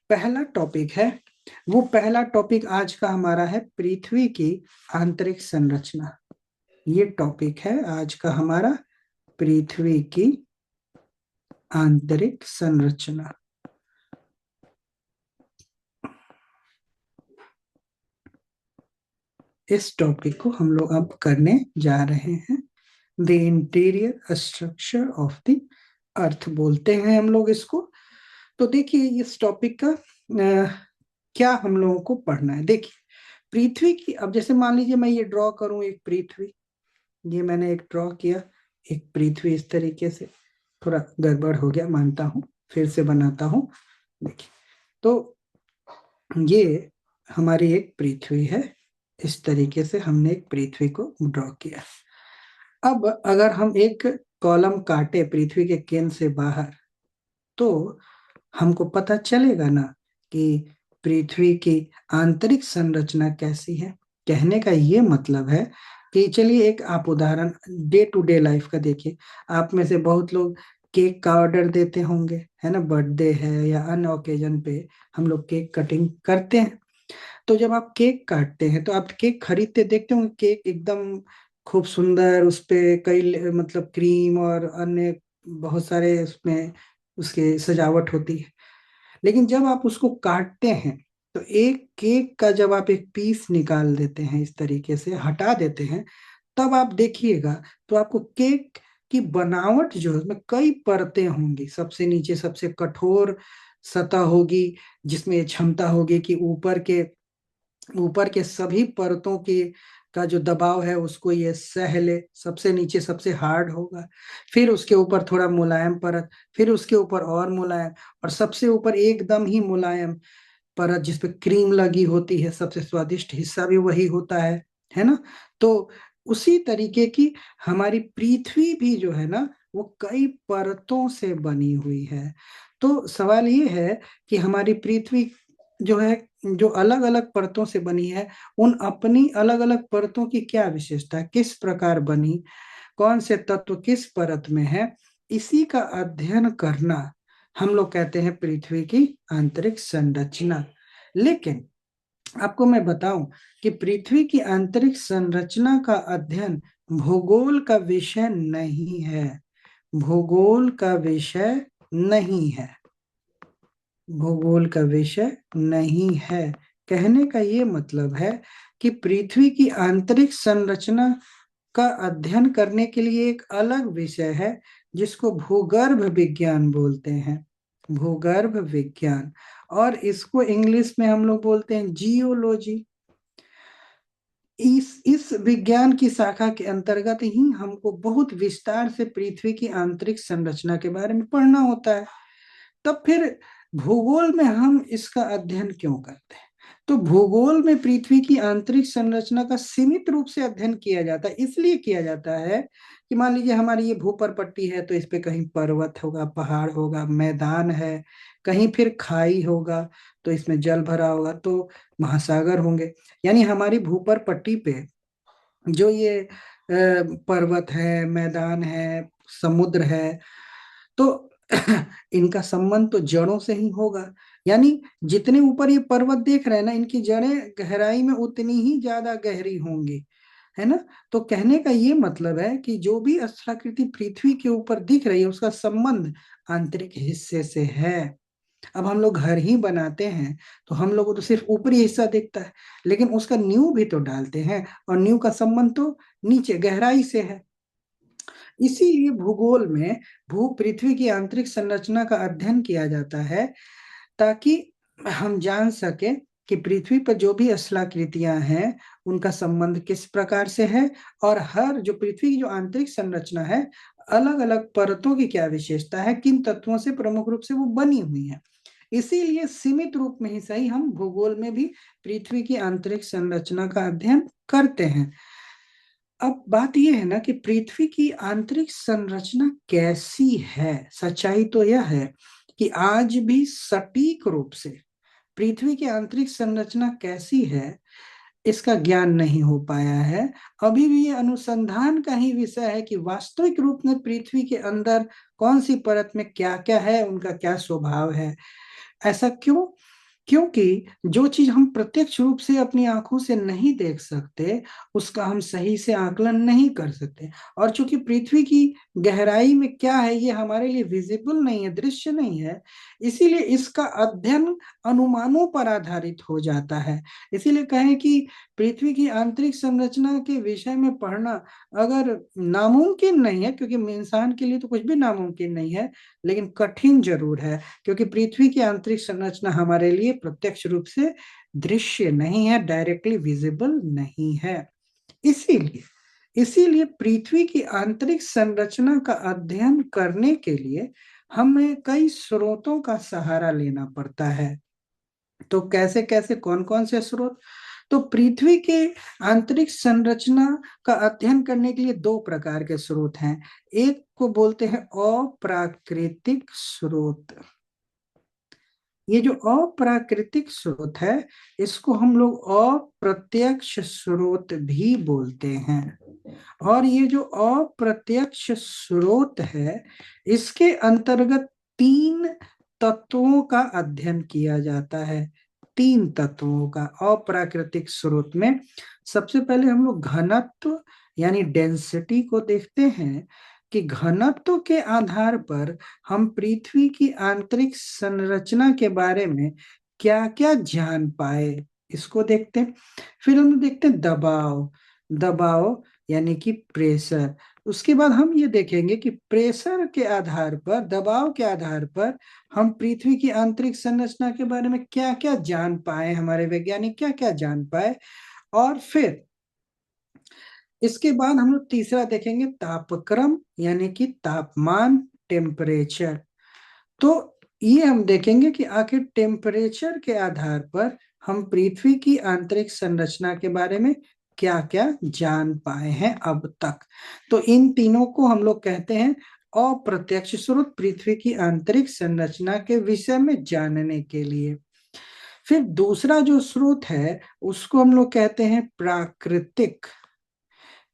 पहला टॉपिक है, वो पहला टॉपिक आज का हमारा है पृथ्वी की आंतरिक संरचना। ये टॉपिक है आज का हमारा, पृथ्वी की आंतरिक संरचना। इस टॉपिक को हम लोग अब करने जा रहे हैं। The interior structure of the earth बोलते हैं हम लोग इसको। तो देखिए इस टॉपिक का क्या हम लोगों को पढ़ना है। देखिए पृथ्वी की, अब जैसे मान लीजिए मैं ये ड्रॉ करूं एक पृथ्वी, ये मैंने एक ड्रॉ किया एक पृथ्वी इस तरीके से, थोड़ा गड़बड़ हो गया मानता हूं, फिर से बनाता हूं। देखिए तो ये हमारी एक पृथ्वी है, इस तरीके से हमने एक पृथ्वी को ड्रॉ किया। अब अगर हम एक कॉलम काटे पृथ्वी के केंद्र से बाहर, तो हमको पता चलेगा ना कि पृथ्वी की आंतरिक संरचना कैसी है। कहने का ये मतलब है कि चलिए एक आप उदाहरण डे टू डे लाइफ का देखिए। आप में से बहुत लोग केक का ऑर्डर देते होंगे, है ना, बर्थडे है या अन्य ओकेजन पे हम लोग केक कटिंग करते हैं। तो जब आप केक काटते हैं तो आप केक खरीदते देखते होंगे, केक एकदम खूब सुंदर, उस पे कई मतलब क्रीम और अन्य बहुत सारे उसमें उसके सजावट होती है। लेकिन जब आप उसको काटते हैं तो एक केक का जब आप एक पीस निकाल देते हैं, इस तरीके से हटा देते हैं, तब आप देखिएगा तो आपको केक की बनावट जो है उसमें कई परतें होंगी। सबसे नीचे सबसे कठोर सतह होगी, जिसमें ये क्षमता होगी कि ऊपर के सभी परतों की का जो दबाव है उसको ये सह ले। सबसे नीचे सबसे हार्ड होगा, फिर उसके ऊपर थोड़ा मुलायम परत, फिर उसके ऊपर और मुलायम, और सबसे ऊपर एकदम ही मुलायम परत जिसपे क्रीम लगी होती है। सबसे स्वादिष्ट हिस्सा भी वही होता है ना। तो उसी तरीके की हमारी पृथ्वी भी जो है ना, वो कई परतों से बनी हुई है। तो सवाल ये है कि हमारी पृथ्वी जो है, जो अलग अलग परतों से बनी है, उन अपनी अलग अलग परतों की क्या विशेषता है, किस प्रकार बनी, कौन से तत्व किस परत में है, इसी का अध्ययन करना हम लोग कहते हैं पृथ्वी की आंतरिक संरचना। लेकिन आपको मैं बताऊं कि पृथ्वी की आंतरिक संरचना का अध्ययन भूगोल का विषय नहीं है। भूगोल का विषय नहीं है, भूगोल का विषय नहीं है। कहने का ये मतलब है कि पृथ्वी की आंतरिक संरचना का अध्ययन करने के लिए एक अलग विषय है जिसको भूगर्भ विज्ञान बोलते हैं। भूगर्भ विज्ञान, और इसको इंग्लिश में हम लोग बोलते हैं जियोलॉजी। इस विज्ञान की शाखा के अंतर्गत ही हमको बहुत विस्तार से पृथ्वी की आंतरिक संरचना के बारे में पढ़ना होता है। तब फिर भूगोल में हम इसका अध्ययन क्यों करते हैं? तो भूगोल में पृथ्वी की आंतरिक संरचना का सीमित रूप से अध्ययन किया जाता है। इसलिए किया जाता है कि मान लीजिए हमारी ये भूपर पट्टी है, तो इस पे कहीं पर्वत होगा, पहाड़ होगा, मैदान है, कहीं फिर खाई होगा, तो इसमें जल भरा होगा, तो महासागर होंगे। यानी हमारी भूपर पट्टी पे जो ये पर्वत है, मैदान है, समुद्र है, तो इनका संबंध तो जड़ों से ही होगा। यानी जितने ऊपर ये पर्वत देख रहे हैं ना, इनकी जड़ें गहराई में उतनी ही ज्यादा गहरी होंगी, है ना। तो कहने का ये मतलब है कि जो भी स्थलाकृति पृथ्वी के ऊपर दिख रही है उसका संबंध आंतरिक हिस्से से है। अब हम लोग घर ही बनाते हैं तो हम लोग को तो सिर्फ ऊपरी हिस्सा दिखता है, लेकिन उसका नींव भी तो डालते हैं, और नींव का संबंध तो नीचे गहराई से है। इसीलिए भूगोल में भू पृथ्वी की आंतरिक संरचना का अध्ययन किया जाता है, ताकि हम जान सके कि पृथ्वी पर जो भी स्थलाकृतियां हैं उनका संबंध किस प्रकार से है, और हर जो पृथ्वी की जो आंतरिक संरचना है अलग अलग परतों की क्या विशेषता है, किन तत्वों से प्रमुख रूप से वो बनी हुई है। इसीलिए सीमित रूप में ही सही हम भूगोल में भी पृथ्वी की आंतरिक संरचना का अध्ययन करते हैं। अब बात यह है ना कि पृथ्वी की आंतरिक संरचना कैसी है। सच्चाई तो यह है कि आज भी सटीक रूप से पृथ्वी की आंतरिक संरचना कैसी है इसका ज्ञान नहीं हो पाया है। अभी भी ये अनुसंधान का ही विषय है कि वास्तविक रूप में पृथ्वी के अंदर कौन सी परत में क्या क्या है, उनका क्या स्वभाव है। ऐसा क्यों? क्योंकि जो चीज हम प्रत्यक्ष रूप से अपनी आंखों से नहीं देख सकते उसका हम सही से आकलन नहीं कर सकते, और चूंकि पृथ्वी की गहराई में क्या है ये हमारे लिए विजिबल नहीं है, दृश्य नहीं है, इसीलिए इसका अध्ययन अनुमानों पर आधारित हो जाता है। इसीलिए कहें कि पृथ्वी की आंतरिक संरचना के विषय में पढ़ना अगर नामुमकिन नहीं है, क्योंकि इंसान के लिए तो कुछ भी नामुमकिन नहीं है, लेकिन कठिन जरूर है, क्योंकि पृथ्वी की आंतरिक संरचना हमारे लिए प्रत्यक्ष रूप से दृश्य नहीं है, डायरेक्टली विजिबल नहीं है। इसीलिए इसीलिए पृथ्वी की आंतरिक संरचना का अध्ययन करने के लिए हमें कई स्रोतों का सहारा लेना पड़ता है। तो कैसे कैसे, कौन कौन से स्रोत? तो पृथ्वी के आंतरिक संरचना का अध्ययन करने के लिए दो प्रकार के स्रोत हैं। एक को बोलते हैं अप्राकृतिक स्रोत। ये जो अप्राकृतिक स्रोत है इसको हम लोग अप्रत्यक्ष स्रोत भी बोलते हैं। और ये जो अप्रत्यक्ष स्रोत है इसके अंतर्गत तीन तत्वों का अध्ययन किया जाता है। तीन तत्वों का अप्राकृतिक स्रोत में सबसे पहले हम लोग घनत्व यानी डेंसिटी को देखते हैं कि घनत्व के आधार पर हम पृथ्वी की आंतरिक संरचना के बारे में क्या क्या जान पाए इसको देखते हैं। फिर हम देखते हैं दबाव, दबाव यानी कि प्रेशर। उसके बाद हम ये देखेंगे कि प्रेशर के आधार पर, दबाव के आधार पर हम पृथ्वी की आंतरिक संरचना के बारे में क्या क्या जान पाए, हमारे वैज्ञानिक क्या क्या जान पाए। और फिर इसके बाद हम लोग तीसरा देखेंगे तापक्रम यानी कि तापमान, टेम्परेचर। तो ये हम देखेंगे कि आखिर टेम्परेचर के आधार पर हम पृथ्वी की आंतरिक संरचना के बारे में क्या क्या जान पाए हैं अब तक। तो इन तीनों को हम लोग कहते हैं अप्रत्यक्ष स्रोत, पृथ्वी की आंतरिक संरचना के विषय में जानने के लिए। फिर दूसरा जो स्रोत है उसको हम लोग कहते हैं प्राकृतिक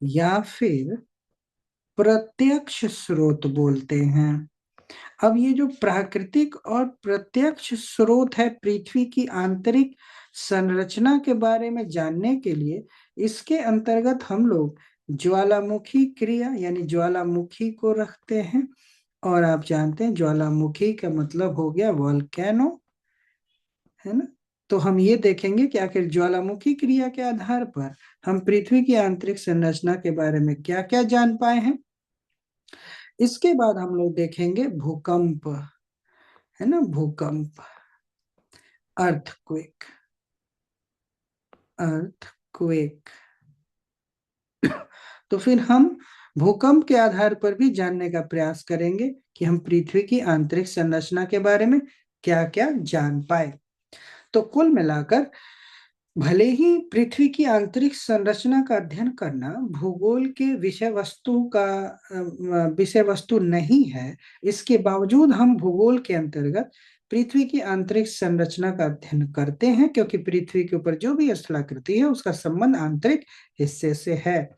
या फिर प्रत्यक्ष स्रोत बोलते हैं। अब ये जो प्राकृतिक और प्रत्यक्ष स्रोत है पृथ्वी की आंतरिक संरचना के बारे में जानने के लिए, इसके अंतर्गत हम लोग ज्वालामुखी क्रिया यानी ज्वालामुखी को रखते हैं। और आप जानते हैं ज्वालामुखी का मतलब हो गया वोल्केनो, है ना। तो हम ये देखेंगे कि आखिर ज्वालामुखी क्रिया के आधार पर हम पृथ्वी की आंतरिक संरचना के बारे में क्या क्या जान पाए हैं। इसके बाद हम लोग देखेंगे भूकंप, है ना, भूकंप, अर्थक्वेक, अर्थक्वेक। तो फिर हम भूकंप के आधार पर भी जानने का प्रयास करेंगे कि हम पृथ्वी की आंतरिक संरचना के बारे में क्या क्या जान पाए। तो कुल मिलाकर भले ही पृथ्वी की आंतरिक संरचना का अध्ययन करना भूगोल के विषय वस्तु नहीं है, इसके बावजूद हम भूगोल के अंतर्गत पृथ्वी की आंतरिक संरचना का अध्ययन करते हैं, क्योंकि पृथ्वी के ऊपर जो भी स्थलाकृति है उसका संबंध आंतरिक हिस्से से है।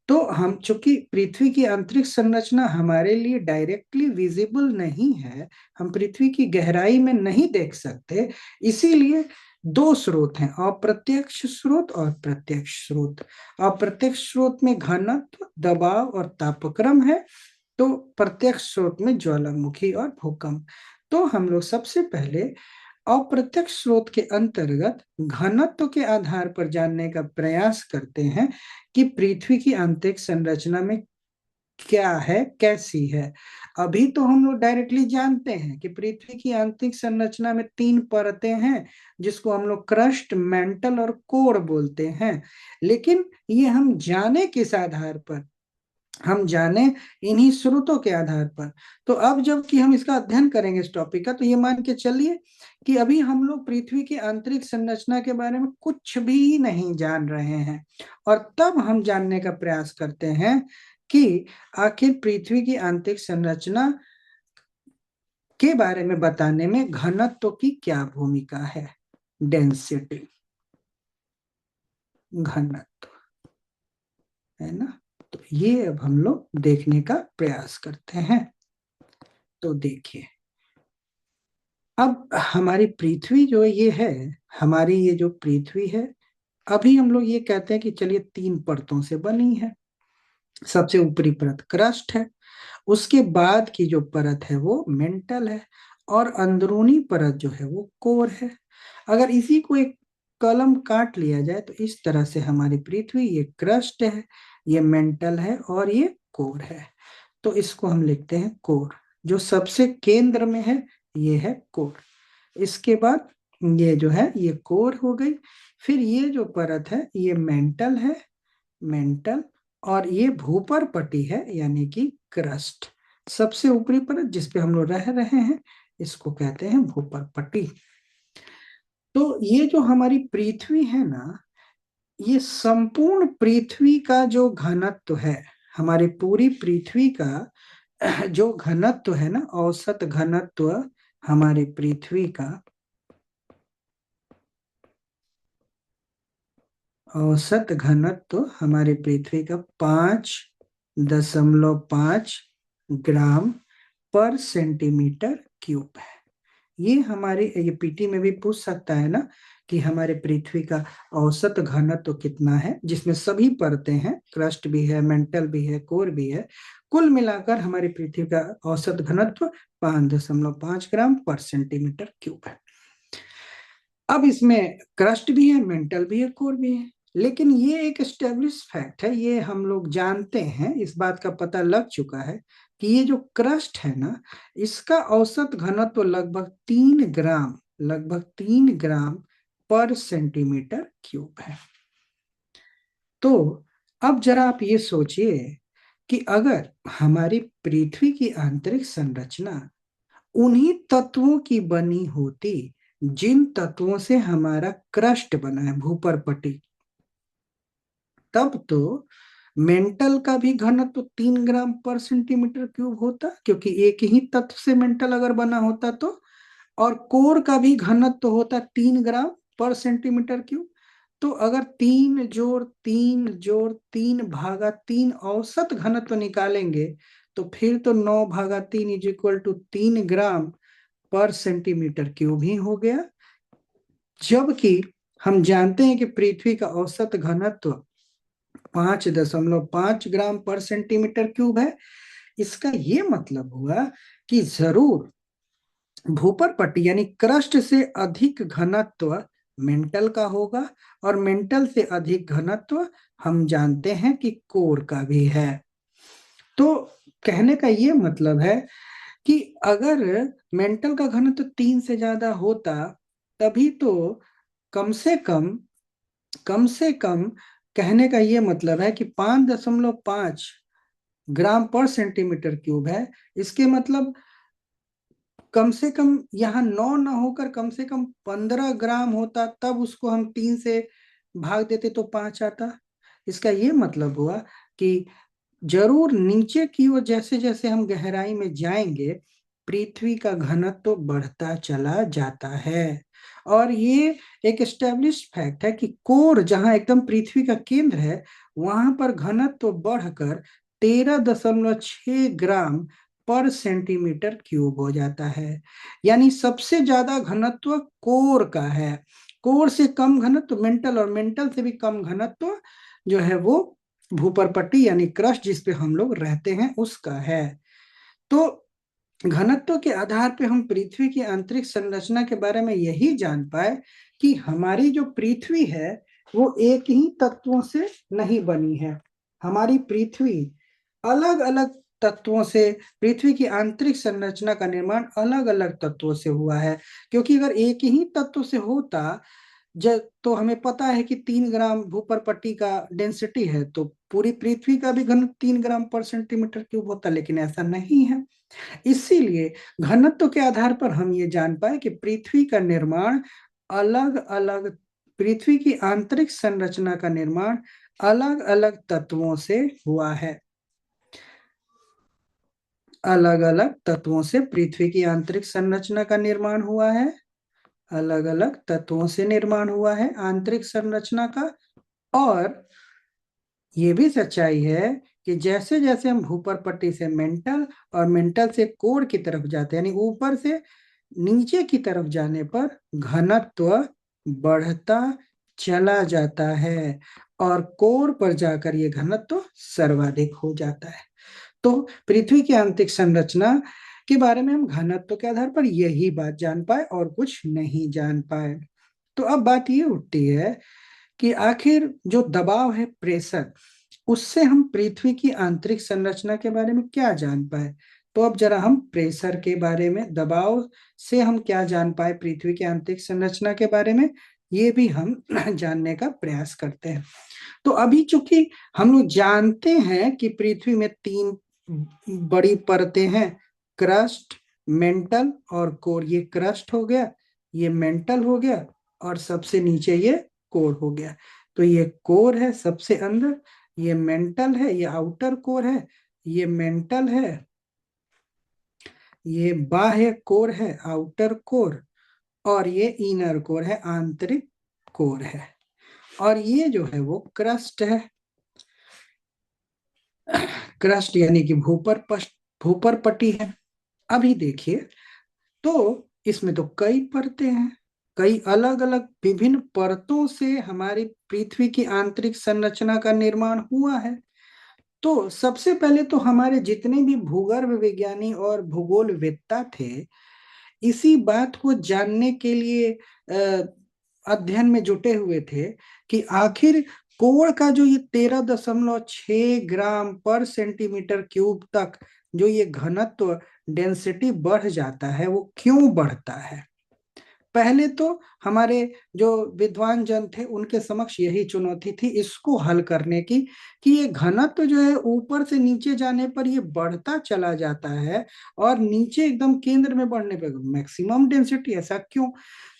तो हम चूंकि पृथ्वी की आंतरिक संरचना हमारे लिए डायरेक्टली विजिबल नहीं है, हम पृथ्वी की गहराई में नहीं देख सकते, इसीलिए दो स्रोत हैं, अप्रत्यक्ष स्रोत और प्रत्यक्ष स्रोत। अप्रत्यक्ष स्रोत में घनत्व, दबाव और तापक्रम है, तो प्रत्यक्ष स्रोत में ज्वालामुखी और भूकंप। तो हम लोग सबसे पहले अप्रत्यक्ष स्रोत के अंतर्गत घनत्व के आधार पर जानने का प्रयास करते हैं कि पृथ्वी की आंतरिक संरचना में क्या है, कैसी है। अभी तो हम लोग डायरेक्टली जानते हैं कि पृथ्वी की आंतरिक संरचना में 3 परतें हैं, जिसको हम लोग क्रस्ट, मेंटल और कोर बोलते हैं। लेकिन ये हम जाने किस आधार पर, हम जाने इन्हीं स्रोतों के आधार पर। तो अब जबकि हम इसका अध्ययन करेंगे इस टॉपिक का, तो ये मान के चलिए कि अभी हम लोग पृथ्वी की आंतरिक संरचना के बारे में कुछ भी नहीं जान रहे हैं, और तब हम जानने का प्रयास करते हैं कि आखिर पृथ्वी की आंतरिक संरचना के बारे में बताने में घनत्व की क्या भूमिका है। डेंसिटी, घनत्व, है ना। तो ये अब हम लोग देखने का प्रयास करते हैं। तो देखिए, अब हमारी पृथ्वी जो ये है, हमारी ये जो पृथ्वी है, अभी हम लोग ये कहते हैं कि चलिए 3 परतों से बनी है। सबसे ऊपरी परत क्रस्ट है, उसके बाद की जो परत है वो मेंटल है, और अंदरूनी परत जो है वो कोर है। अगर इसी को एक कलम काट लिया जाए तो इस तरह से हमारी पृथ्वी, ये क्रस्ट है, ये मेंटल है और ये कोर है। तो इसको हम लिखते हैं कोर। जो सबसे केंद्र में है ये है कोर। इसके बाद ये जो है ये कोर हो गई। फिर ये जो परत है ये मेंटल है, मेंटल, और ये भूपर पट्टी है यानी कि क्रस्ट। सबसे ऊपरी परत जिसपे हम लोग रह रहे हैं इसको कहते हैं भूपर पट्टी। तो ये जो हमारी पृथ्वी है ना, ये संपूर्ण पृथ्वी का जो घनत्व है, हमारी पूरी पृथ्वी का जो घनत्व है ना, औसत घनत्व हमारी पृथ्वी का, औसत घनत्व हमारी पृथ्वी का 5.5 ग्राम पर सेंटीमीटर क्यूब है। ये हमारे, ये पीटी में भी पूछ सकता है ना कि हमारे पृथ्वी का औसत घनत्व कितना है, जिसमें सभी परतें हैं, क्रस्ट भी है, मेंटल भी है, कोर भी है। कुल मिलाकर हमारी पृथ्वी का औसत घनत्व 5.5 ग्राम पर सेंटीमीटर क्यूब है। अब इसमें क्रस्ट भी है, मेंटल भी है, कोर भी है। लेकिन ये एक एस्टेब्लिश फैक्ट है, ये हम लोग जानते हैं, इस बात का पता लग चुका है कि ये जो क्रस्ट है ना, इसका औसत घनत्व लगभग 3 ग्राम, लगभग 3 ग्राम पर सेंटीमीटर क्यूब है। तो अब जरा आप ये सोचिए कि अगर हमारी पृथ्वी की आंतरिक संरचना उन्हीं तत्वों की बनी होती जिन तत्वों से हमारा क्रस्ट बना है, भूपरपटी, तब तो मेंटल का भी घनत्व 3 ग्राम पर सेंटीमीटर क्यूब होता, क्योंकि एक ही तत्व से मेंटल अगर बना होता तो। और कोर का भी घनत्व होता 3 ग्राम पर सेंटीमीटर क्यूब। तो अगर 3 जोड़ 3 औसत घनत्व निकालेंगे तो फिर तो 9/3 इज इक्वल टू 3 ग्राम पर सेंटीमीटर क्यूब ही हो गया। जबकि हम जानते हैं कि पृथ्वी का औसत घनत्व 5.5 ग्राम पर सेंटीमीटर क्यूब है। इसका ये मतलब हुआ कि जरूर भूपर पट्टी यानी क्रस्ट से अधिक घनत्व मेंटल का होगा, और मेंटल से अधिक घनत्व हम जानते हैं कि कोर का भी है। तो कहने का ये मतलब है कि अगर मेंटल का घनत्व 3 से ज्यादा होता, तभी तो कम से कम, कम से कम कहने का ये मतलब है कि 5.5 ग्राम पर सेंटीमीटर क्यूब है। इसके मतलब कम से कम यहाँ 9 ना होकर कम से कम 15 ग्राम होता, तब उसको हम 3 से भाग देते तो 5 आता। इसका ये मतलब हुआ कि जरूर नीचे की ओर जैसे जैसे हम गहराई में जाएंगे, पृथ्वी का घनत्व तो बढ़ता चला जाता है। और ये एक एस्टेब्लिश फैक्ट है कि कोर, जहां एकदम पृथ्वी का केंद्र है, वहां पर घनत्व तो बढ़कर 13.6 ग्राम पर सेंटीमीटर क्यूब हो जाता है। यानी सबसे ज्यादा घनत्व कोर का है। कोर से कम घनत्व मेंटल, और मेंटल से भी कम घनत्व जो है वो भूपरपट्टी यानी क्रस्ट, जिसपे हम लोग रहते हैं, उसका है। तो घनत्व के आधार पे हम पृथ्वी की आंतरिक संरचना के बारे में यही जान पाए कि हमारी जो पृथ्वी है वो एक ही तत्वों से नहीं बनी है। हमारी पृथ्वी अलग अलग तत्वों से, पृथ्वी की आंतरिक संरचना का निर्माण अलग अलग तत्वों से हुआ है। क्योंकि अगर एक ही तत्व से होता, जब तो हमें पता है कि 3 ग्राम भूपर्पट्टी का डेंसिटी है, तो पूरी पृथ्वी का भी घन 3 ग्राम/सेंटीमीटर क्यूब होता, लेकिन ऐसा नहीं है। इसीलिए घनत्व के आधार पर हम ये जान पाए कि पृथ्वी का निर्माण अलग अलग, पृथ्वी की आंतरिक संरचना का निर्माण अलग अलग तत्वों से हुआ है। अलग अलग तत्वों से पृथ्वी की आंतरिक संरचना का निर्माण हुआ है। अलग अलग तत्वों से निर्माण हुआ है आंतरिक संरचना का। और ये भी सच्चाई है कि जैसे जैसे हम भूपर पट्टी से मेंटल और मेंटल से कोर की तरफ जाते हैं, यानी ऊपर से नीचे की तरफ जाने पर घनत्व बढ़ता चला जाता है और कोर पर जाकर ये घनत्व सर्वाधिक हो जाता है। तो पृथ्वी की आंतरिक संरचना के बारे में हम घनत्व के आधार पर यही बात जान पाए और कुछ नहीं जान पाए। तो अब बात ये उठती है कि आखिर जो दबाव है, प्रेशर, उससे हम पृथ्वी की आंतरिक संरचना के बारे में क्या जान पाए। तो अब जरा हम प्रेशर के बारे में, दबाव से हम क्या जान पाए पृथ्वी की आंतरिक संरचना के बारे में, ये भी हम जानने का प्रयास करते हैं। तो अभी चूंकि हम लोग जानते हैं कि पृथ्वी में 3 बड़ी परतें हैं, क्रस्ट, मेंटल और कोर। ये क्रस्ट हो गया, ये मेंटल हो गया, और सबसे नीचे ये कोर हो गया। तो ये कोर है सबसे अंदर, ये मेंटल है, ये आउटर कोर है, ये मेंटल है, ये बाह्य कोर है आउटर कोर, और ये इनर कोर है आंतरिक कोर है। और ये जो है वो क्रस्ट है। क्रस्ट यानी कि भूपर पट्टी है। अभी देखिए, तो इसमें तो कई परतें हैं, कई अलग अलग विभिन्न परतों से हमारी पृथ्वी की आंतरिक संरचना का निर्माण हुआ है। तो सबसे पहले तो हमारे जितने भी भूगर्भ विज्ञानी और भूगोलवेत्ता थे, इसी बात को जानने के लिए अध्ययन में जुटे हुए थे कि आखिर कोण का जो ये 13.6 ग्राम/सेंटीमीटर क्यूब तक जो ये घनत्व, डेंसिटी बढ़ जाता है, वो क्यों बढ़ता है। पहले तो हमारे जो विद्वान जन थे, उनके समक्ष यही चुनौती थी इसको हल करने की, कि ये घनत्व जो है ऊपर से नीचे जाने पर ये बढ़ता चला जाता है और नीचे एकदम केंद्र में बढ़ने पर मैक्सिमम डेंसिटी, ऐसा क्यों।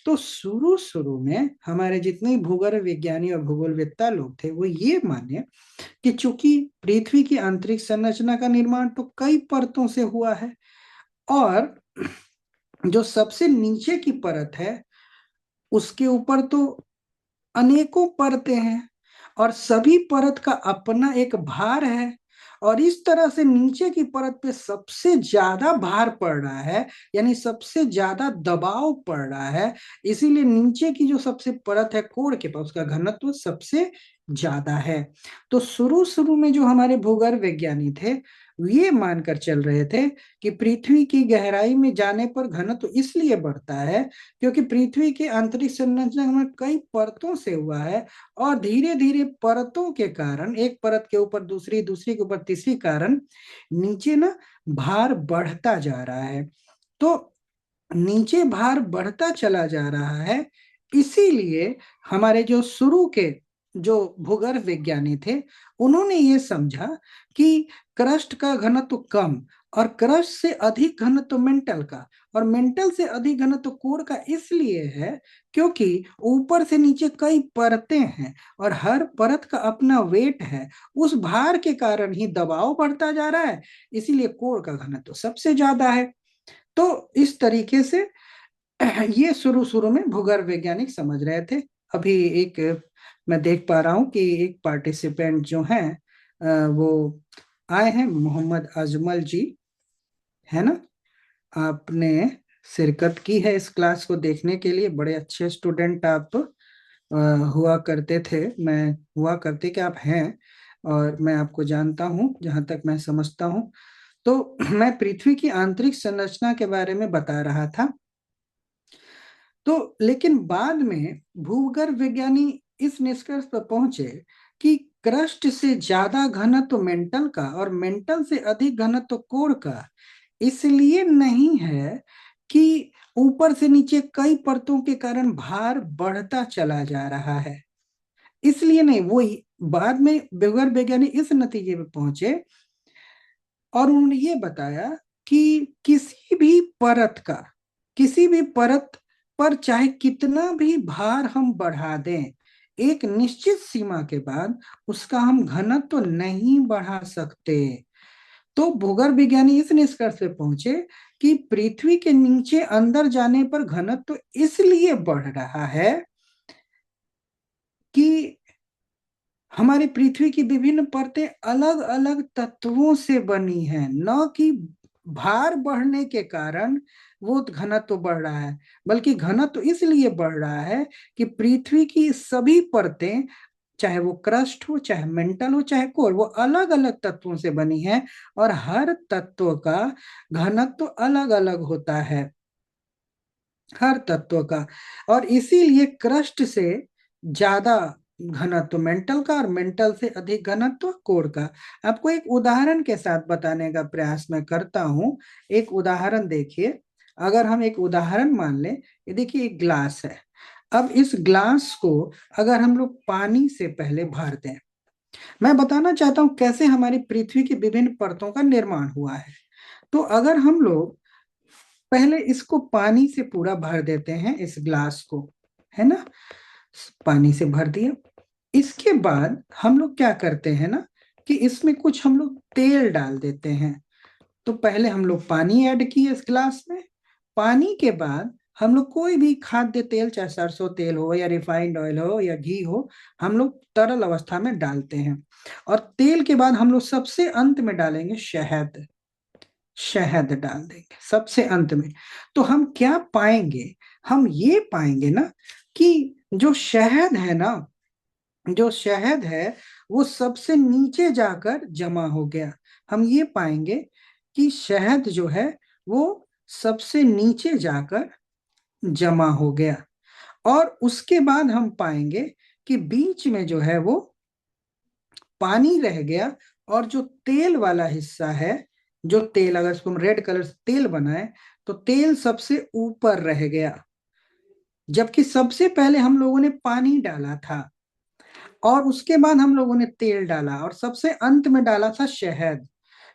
तो शुरू शुरू में हमारे जितने भूगर्भ विज्ञानी और भूगोलवेत्ता लोग थे, वो ये माने कि चूंकि पृथ्वी की आंतरिक संरचना का निर्माण तो कई परतों से हुआ है, और जो सबसे नीचे की परत है उसके ऊपर तो अनेकों परतें हैं, और सभी परत का अपना एक भार है, और इस तरह से नीचे की परत पे सबसे ज्यादा भार पड़ रहा है, यानी सबसे ज्यादा दबाव पड़ रहा है। इसीलिए नीचे की जो सबसे परत है कोर के पास, उसका घनत्व सबसे ज्यादा है। तो शुरू शुरू में जो हमारे भूगर्भ विज्ञानी थे, ये मानकर चल रहे थे कि पृथ्वी की गहराई में जाने पर घनत्व इसलिए बढ़ता है क्योंकि पृथ्वी की आंतरिक संरचना में कई परतों से हुआ है, और धीरे धीरे परतों के कारण, एक परत के ऊपर दूसरी, दूसरी के ऊपर तीसरी, कारण नीचे ना भार बढ़ता जा रहा है। तो नीचे भार बढ़ता चला जा रहा है, इसीलिए हमारे जो शुरू के जो भूगर्भ विज्ञानी थे, उन्होंने ये समझा कि क्रस्ट का घनत्व कम और क्रस्ट से अधिक घनत्व मेंटल का, और मेंटल से अधिक घनत्व कोर का इसलिए है क्योंकि ऊपर से नीचे कई परतें हैं और हर परत का अपना वेट है। उस भार के कारण ही दबाव बढ़ता जा रहा है, इसीलिए कोर का घनत्व सबसे ज्यादा है। तो इस तरीके से ये शुरू शुरू में भूगर्भ वैज्ञानिक समझ रहे थे। अभी एक मैं देख पा रहा हूँ कि एक पार्टिसिपेंट जो हैं, वो आए हैं, मोहम्मद अजमल जी, है ना। आपने शिरकत की है इस क्लास को देखने के लिए, बड़े अच्छे स्टूडेंट आप हुआ करते थे, मैं हुआ करते कि आप हैं, और मैं आपको जानता हूँ जहां तक मैं समझता हूँ। तो मैं पृथ्वी की आंतरिक संरचना के बारे में बता रहा था। तो लेकिन बाद में भूगर्भ विज्ञानी इस निष्कर्ष पर पहुंचे कि क्रस्ट से ज्यादा घनत्व मेंटल का और मेंटल से अधिक घनत्व कोर का इसलिए नहीं है कि ऊपर से नीचे कई परतों के कारण भार बढ़ता चला जा रहा है, इसलिए नहीं। वो बाद में भूगर्भ वैज्ञानिक इस नतीजे पे पहुंचे और उन्होंने ये बताया कि किसी भी परत पर चाहे कितना भी भार हम बढ़ा दें, एक निश्चित सीमा के बाद उसका हम घनत्व तो नहीं बढ़ा सकते। तो भूगर्भ विज्ञानी इस निष्कर्ष पे पहुंचे कि पृथ्वी के नीचे अंदर जाने पर घनत्व तो इसलिए बढ़ रहा है कि हमारी पृथ्वी की विभिन्न परतें अलग अलग तत्वों से बनी हैं, न कि भार बढ़ने के कारण वो घनत्व तो बढ़ रहा है, बल्कि घनत्व तो इसलिए बढ़ रहा है कि पृथ्वी की सभी परतें, चाहे वो क्रस्ट हो, चाहे मेंटल हो, चाहे कोर, वो अलग अलग तत्वों से बनी है और हर तत्व का घनत्व तो अलग अलग होता है, हर तत्व का। और इसीलिए क्रस्ट से ज्यादा घनत्व मेंटल का और मेंटल से अधिक घनत्व कोर का। आपको एक उदाहरण के साथ बताने का प्रयास मैं करता हूं। एक उदाहरण देखिए, अगर हम एक उदाहरण मान लें, ये देखिए एक ग्लास है। अब इस ग्लास को अगर हम लोग पानी से पहले भर दें, मैं बताना चाहता हूं कैसे हमारी पृथ्वी की विभिन्न परतों का निर्माण हुआ है। तो अगर हम लोग पहले इसको पानी से पूरा भर देते हैं, इस ग्लास को, है ना, पानी से भर दिया। इसके बाद हम लोग क्या करते हैं ना कि इसमें कुछ हम लोग तेल डाल देते हैं। तो पहले हम लोग पानी ऐड किए इस ग्लास में, पानी के बाद हम लोग कोई भी खाद्य तेल, चाहे सरसों तेल हो या रिफाइंड ऑयल हो या घी हो, हम लोग तरल अवस्था में डालते हैं। और तेल के बाद हम लोग सबसे अंत में डालेंगे शहद, शहद डाल देंगे सबसे अंत में। तो हम क्या पाएंगे, हम ये पाएंगे ना कि जो शहद है ना, जो शहद है वो सबसे नीचे जाकर जमा हो गया। हम ये पाएंगे कि शहद जो है वो सबसे नीचे जाकर जमा हो गया। और उसके बाद हम पाएंगे कि बीच में जो है वो पानी रह गया, और जो तेल वाला हिस्सा है, जो तेल, अगर इसको हम रेड कलर से तेल बनाए, तो तेल सबसे ऊपर रह गया। जबकि सबसे पहले हम लोगों ने पानी डाला था और उसके बाद हम लोगों ने तेल डाला और सबसे अंत में डाला था शहद।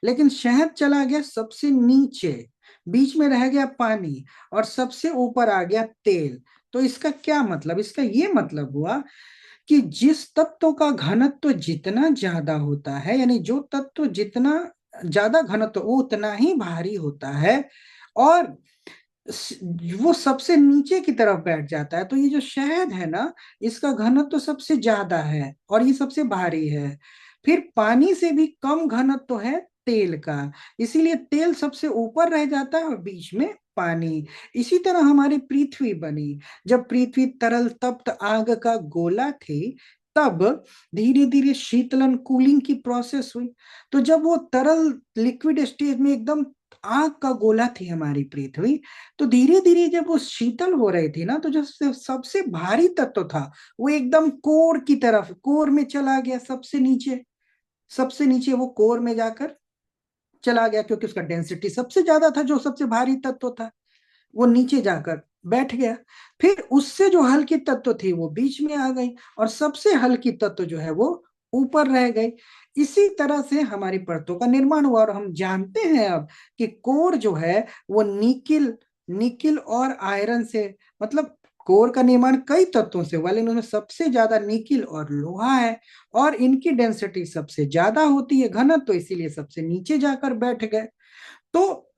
लेकिन शहद चला गया सबसे नीचे, बीच में रह गया पानी, और सबसे ऊपर आ गया तेल। तो इसका क्या मतलब, इसका ये मतलब हुआ कि जिस तत्व का घनत्व जितना ज्यादा होता है, यानी जो तत्व जितना ज्यादा घनत्व वो उतना ही भारी होता है, और वो सबसे नीचे की तरफ बैठ जाता है। तो ये जो शहद है ना, इसका घनत्व तो सबसे ज्यादा है और ये सबसे भारी है। फिर पानी से भी कम घनत्व है तेल का, इसीलिए तेल सबसे ऊपर रह जाता है और बीच में पानी। इसी तरह हमारी पृथ्वी बनी। जब पृथ्वी तरल तप्त आग का गोला थी, तब धीरे धीरे शीतलन, कूलिंग की प्रोसेस हुई। तो जब वो तरल लिक्विड स्टेज में एकदम आग का गोला थी हमारी पृथ्वी, तो धीरे धीरे जब वो शीतल हो रही थी ना, तो जो सबसे भारी तत्व था वो एकदम कोर की तरफ, कोर में चला गया, सबसे नीचे। सबसे नीचे वो कोर में जाकर चला गया, क्योंकि उसका डेंसिटी सबसे ज्यादा था, जो सबसे भारी तत्व था वो नीचे जाकर बैठ गया। फिर उससे जो हल्की तत्व थी वो बीच में आ गई, और सबसे हल्की तत्व जो है वो ऊपर रह गई। इसी तरह से हमारी परतों का निर्माण हुआ। और हम जानते हैं अब कि कोर जो है वो निकिल, निकिल और आयरन से, मतलब कोर का निर्माण कई तत्वों से हुआ, लेकिन उनमें सबसे ज्यादा निकिल और लोहा है, और इनकी डेंसिटी सबसे ज्यादा होती है, घनत्व तो इसीलिए सबसे नीचे जाकर बैठ गए। तो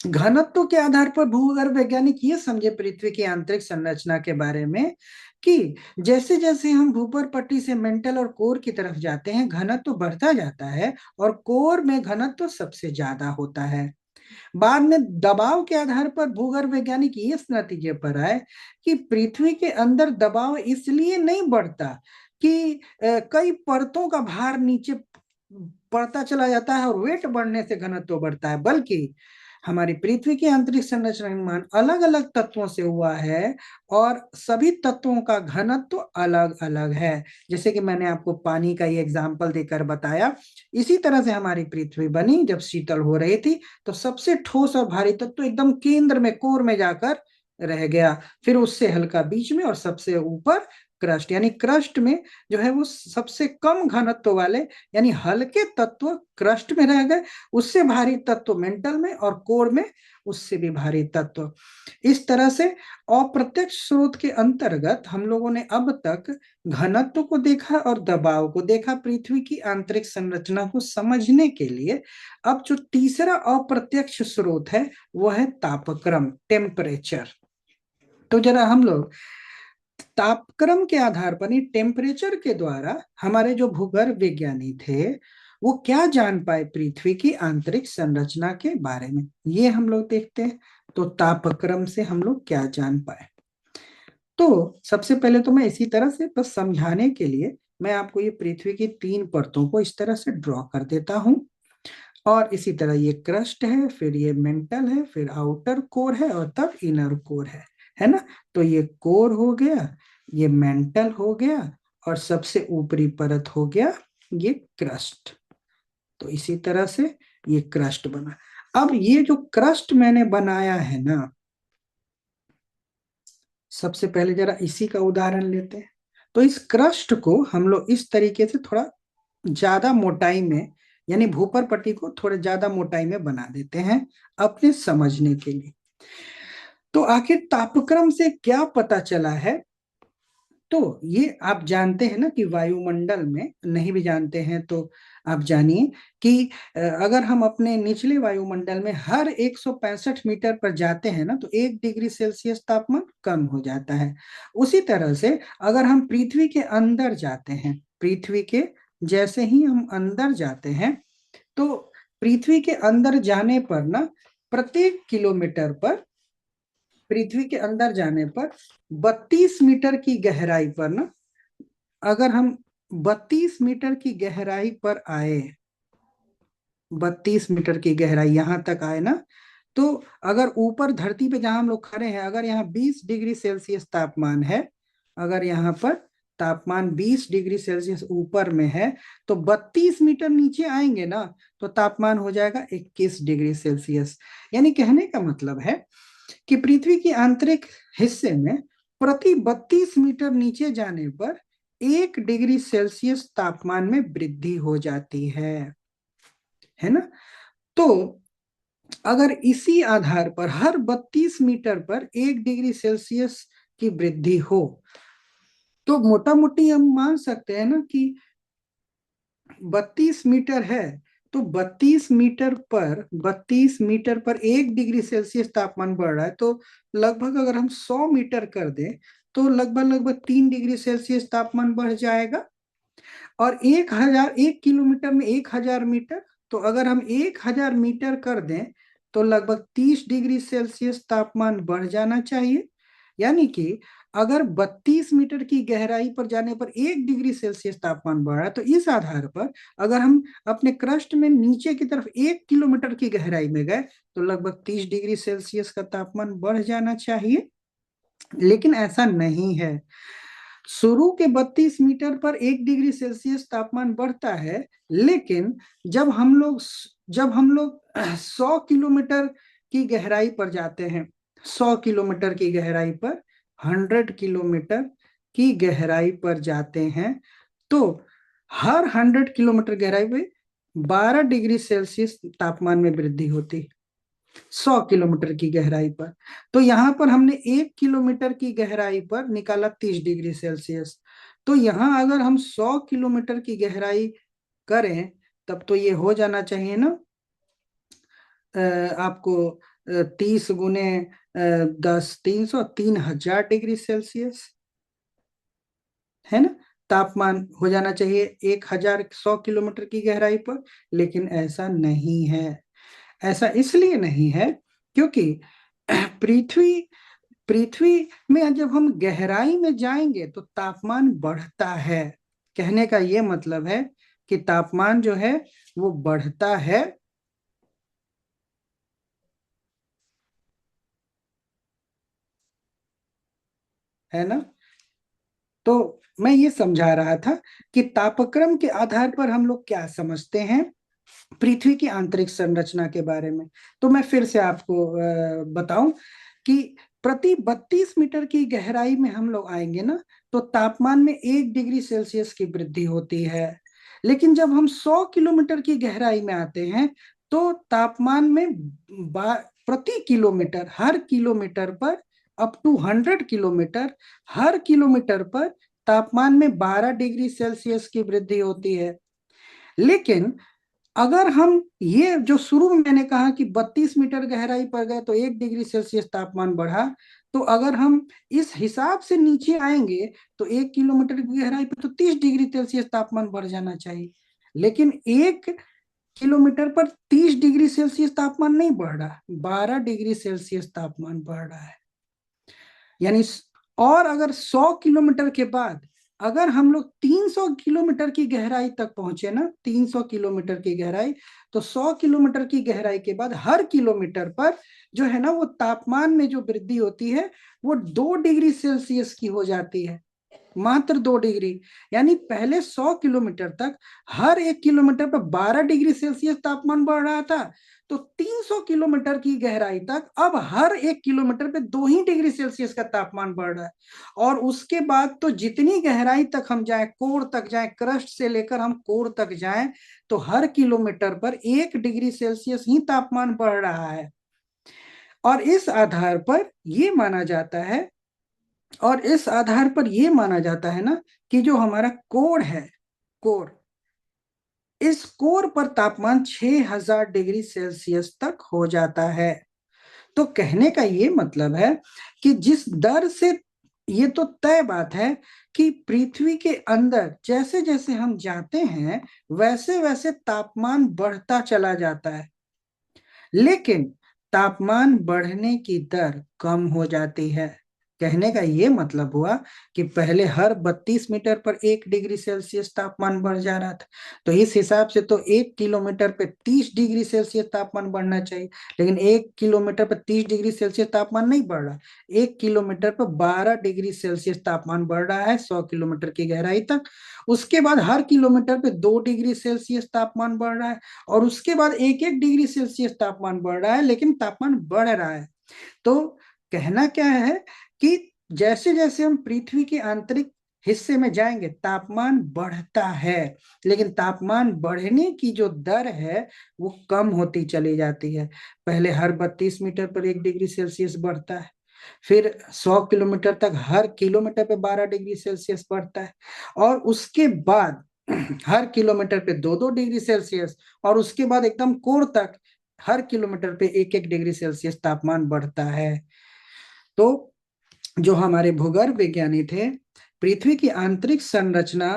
घनत्व के आधार पर भूगर्भ वैज्ञानिक ये समझे पृथ्वी की आंतरिक संरचना के बारे में कि जैसे जैसे हम भूपर पट्टी से मेंटल और कोर की तरफ जाते हैं, घनत्व बढ़ता जाता है और कोर में घनत्व सबसे ज्यादा होता है। बाद में दबाव के आधार पर भूगर्भ वैज्ञानिक ये इस नतीजे पर आए कि पृथ्वी के अंदर दबाव इसलिए नहीं बढ़ता कि कई परतों का भार नीचे पड़ता चला जाता है और वेट बढ़ने से घनत्व बढ़ता है, बल्कि हमारी पृथ्वी की आंतरिक संरचना का निर्माण अलग अलग तत्वों से हुआ है और सभी तत्वों का घनत्व तो अलग अलग है। जैसे कि मैंने आपको पानी का ये एग्जाम्पल देकर बताया, इसी तरह से हमारी पृथ्वी बनी जब शीतल हो रही थी, तो सबसे ठोस और भारी तत्व तो एकदम केंद्र में, कोर में जाकर रह गया, फिर उससे हल्का बीच में और सबसे ऊपर क्रस्ट, यानी क्रस्ट में जो है वो सबसे कम घनत्व वाले यानी हल्के तत्व क्रस्ट में रह गए, उससे भारी तत्व मेंटल में और कोर में उससे भी भारी तत्व। इस तरह से अप्रत्यक्ष स्रोत के अंतर्गत हम लोगों ने अब तक घनत्व को देखा और दबाव को देखा पृथ्वी की आंतरिक संरचना को समझने के लिए। अब जो तीसरा अप्रत्यक्ष स्रोत है वो है तापक्रम, टेम्परेचर। तो जरा हम लोग तापक्रम के आधार पर, टेम्परेचर के द्वारा हमारे जो भूगर्भ विज्ञानी थे वो क्या जान पाए पृथ्वी की आंतरिक संरचना के बारे में, ये हम लोग देखते हैं। तो तापक्रम से हम लोग क्या जान पाए, तो सबसे पहले तो मैं इसी तरह से बस समझाने के लिए मैं आपको ये पृथ्वी की 3 परतों को इस तरह से ड्रॉ कर देता हूं। और इसी तरह ये क्रस्ट है, फिर ये मेंटल है, फिर आउटर कोर है और तब इनर कोर है ना। तो ये कोर हो गया, ये मेंटल हो गया और सबसे ऊपरी परत हो गया ये क्रस्ट। तो इसी तरह से ये क्रस्ट बना। अब ये जो क्रस्ट मैंने बनाया है ना, सबसे पहले जरा इसी का उदाहरण लेते हैं। तो इस क्रस्ट को हम लोग इस तरीके से थोड़ा ज्यादा मोटाई में, यानी भूपर पट्टी को थोड़ा ज्यादा मोटाई में बना देते हैं अपने समझने के लिए। तो आखिर तापक्रम से क्या पता चला है, तो ये आप जानते हैं ना कि वायुमंडल में, नहीं भी जानते हैं तो आप जानिए कि अगर हम अपने निचले वायुमंडल में हर 165 मीटर पर जाते हैं ना, तो 1 डिग्री सेल्सियस तापमान कम हो जाता है। उसी तरह से अगर हम पृथ्वी के अंदर जाते हैं, पृथ्वी के जैसे ही हम अंदर जाते हैं, तो पृथ्वी के अंदर जाने पर ना, प्रत्येक किलोमीटर पर, पृथ्वी के अंदर जाने पर 32 मीटर की गहराई पर ना, अगर हम 32 मीटर की गहराई पर आए, 32 मीटर की गहराई यहां तक आए ना, तो अगर ऊपर धरती पे जहां हम लोग खड़े हैं, अगर यहाँ 20 डिग्री सेल्सियस तापमान है, अगर यहाँ पर तापमान 20 डिग्री सेल्सियस ऊपर में है, तो 32 मीटर नीचे आएंगे ना, तो तापमान हो जाएगा 21 डिग्री सेल्सियस। यानी कहने का मतलब है कि पृथ्वी की आंतरिक हिस्से में प्रति 32 मीटर नीचे जाने पर 1 डिग्री सेल्सियस तापमान में वृद्धि हो जाती है ना। तो अगर इसी आधार पर हर 32 मीटर पर 1 डिग्री सेल्सियस की वृद्धि हो, तो मोटा मोटी हम मान सकते हैं ना कि 32 मीटर है, तो 32 मीटर पर 1 डिग्री सेल्सियस तापमान बढ़ रहा है, तो लगभग अगर हम 100 मीटर कर दें, तो लगभग लगभग 3 डिग्री सेल्सियस तापमान बढ़ जाएगा। और 1 किलोमीटर में 1,000 मीटर, तो अगर हम 1,000 मीटर कर दें, तो लगभग 30 डिग्री सेल्सियस तापमान बढ़ जाना चाहिए। यानी कि अगर 32 मीटर की गहराई पर जाने पर 1 डिग्री सेल्सियस तापमान बढ़ रहा है, तो इस आधार पर अगर हम अपने क्रस्ट में नीचे की तरफ 1 किलोमीटर की गहराई में गए, तो लगभग 30 डिग्री सेल्सियस का तापमान बढ़ जाना चाहिए। लेकिन ऐसा नहीं है। शुरू के 32 मीटर पर 1 डिग्री सेल्सियस तापमान बढ़ता है, लेकिन जब हम लोग 100 किलोमीटर की गहराई पर जाते हैं, 100 किलोमीटर की गहराई पर, 100 किलोमीटर की गहराई पर जाते हैं, तो हर 100 किलोमीटर गहराई पे 12 डिग्री सेल्सियस तापमान में वृद्धि होती, 100 किलोमीटर की गहराई पर। तो यहां पर हमने 1 किलोमीटर की गहराई पर निकाला 30 डिग्री सेल्सियस। तो यहां अगर हम 100 किलोमीटर की गहराई करें, तब तो ये हो जाना चाहिए ना, आपको 30 गुने 10, 300, 3,000 डिग्री सेल्सियस, है ना, तापमान हो जाना चाहिए 1,100 किलोमीटर की गहराई पर। लेकिन ऐसा नहीं है। ऐसा इसलिए नहीं है क्योंकि पृथ्वी पृथ्वी में जब हम गहराई में जाएंगे तो तापमान बढ़ता है। कहने का ये मतलब है कि तापमान जो है वो बढ़ता है है ना। तो मैं ये समझा रहा था कि तापक्रम के आधार पर हम लोग क्या समझते हैं पृथ्वी की आंतरिक संरचना के बारे में। तो मैं फिर से आपको बताऊं कि प्रति 32 मीटर की गहराई में हम लोग आएंगे ना, तो तापमान में 1 डिग्री सेल्सियस की वृद्धि होती है। लेकिन जब हम 100 किलोमीटर की गहराई में आते हैं, तो तापमान में प्रति किलोमीटर, हर किलोमीटर पर, अप टू 100 किलोमीटर, हर किलोमीटर पर तापमान में 12 डिग्री सेल्सियस की वृद्धि होती है। लेकिन अगर हम ये जो शुरू में मैंने कहा कि 32 मीटर गहराई पर गए तो 1 डिग्री सेल्सियस तापमान बढ़ा, तो अगर हम इस हिसाब से नीचे आएंगे तो 1 किलोमीटर की गहराई पर तो 30 डिग्री सेल्सियस तापमान बढ़ जाना चाहिए। लेकिन 1 किलोमीटर पर 30 डिग्री सेल्सियस तापमान नहीं बढ़ रहा, 12 डिग्री सेल्सियस तापमान बढ़ रहा है। यानी और अगर 100 किलोमीटर के बाद अगर हम लोग 300 किलोमीटर की गहराई तक पहुंचे ना, 300 किलोमीटर की गहराई, तो 100 किलोमीटर की गहराई के बाद हर किलोमीटर पर जो है ना, वो तापमान में जो वृद्धि होती है वो 2 डिग्री सेल्सियस की हो जाती है, मात्र 2 डिग्री। यानी पहले 100 किलोमीटर तक हर 1 किलोमीटर पर 12 डिग्री सेल्सियस तापमान बढ़ रहा था, तो 300 किलोमीटर की गहराई तक अब हर 1 किलोमीटर पे 2 ही डिग्री सेल्सियस का तापमान बढ़ रहा है। और उसके बाद तो जितनी गहराई तक हम जाए, कोर तक जाए, क्रस्ट से लेकर हम कोर तक जाए, तो हर किलोमीटर पर 1 डिग्री सेल्सियस ही तापमान बढ़ रहा है। और इस आधार पर यह माना जाता है, और इस आधार पर यह माना जाता है ना, कि जो हमारा कोर है, कोर, इस कोर पर तापमान 6000 डिग्री सेल्सियस तक हो जाता है। तो कहने का ये मतलब है कि जिस दर से, ये तो तय बात है कि पृथ्वी के अंदर जैसे जैसे हम जाते हैं वैसे वैसे तापमान बढ़ता चला जाता है, लेकिन तापमान बढ़ने की दर कम हो जाती है। कहने का ये मतलब हुआ कि पहले हर 32 मीटर पर 1 डिग्री सेल्सियस तापमान बढ़ जा रहा था, तो इस हिसाब से तो 1 किलोमीटर पे 30 डिग्री सेल्सियस तापमान बढ़ना चाहिए। लेकिन 1 किलोमीटर पर 30 डिग्री सेल्सियस तापमान नहीं बढ़ रहा, 1 किलोमीटर पर 12 डिग्री सेल्सियस तापमान बढ़ रहा है 100 किलोमीटर की गहराई तक। उसके बाद हर किलोमीटर पे 2 डिग्री सेल्सियस तापमान बढ़ रहा है, और उसके बाद 1 1 डिग्री सेल्सियस तापमान बढ़ रहा है, लेकिन तापमान बढ़ रहा है। तो कहना क्या है कि जैसे जैसे हम पृथ्वी के आंतरिक हिस्से में जाएंगे तापमान बढ़ता है, लेकिन तापमान बढ़ने की जो दर है वो कम होती चली जाती है। पहले हर 32 मीटर पर 1 डिग्री सेल्सियस बढ़ता है, फिर 100 किलोमीटर तक हर किलोमीटर पे 12 डिग्री सेल्सियस बढ़ता है, और उसके बाद हर किलोमीटर पे 2 2 डिग्री सेल्सियस, और उसके बाद एकदम कोर तक हर किलोमीटर पे 1 1 डिग्री सेल्सियस तापमान बढ़ता है। तो जो हमारे भूगर्भ विज्ञानी थे, पृथ्वी की आंतरिक संरचना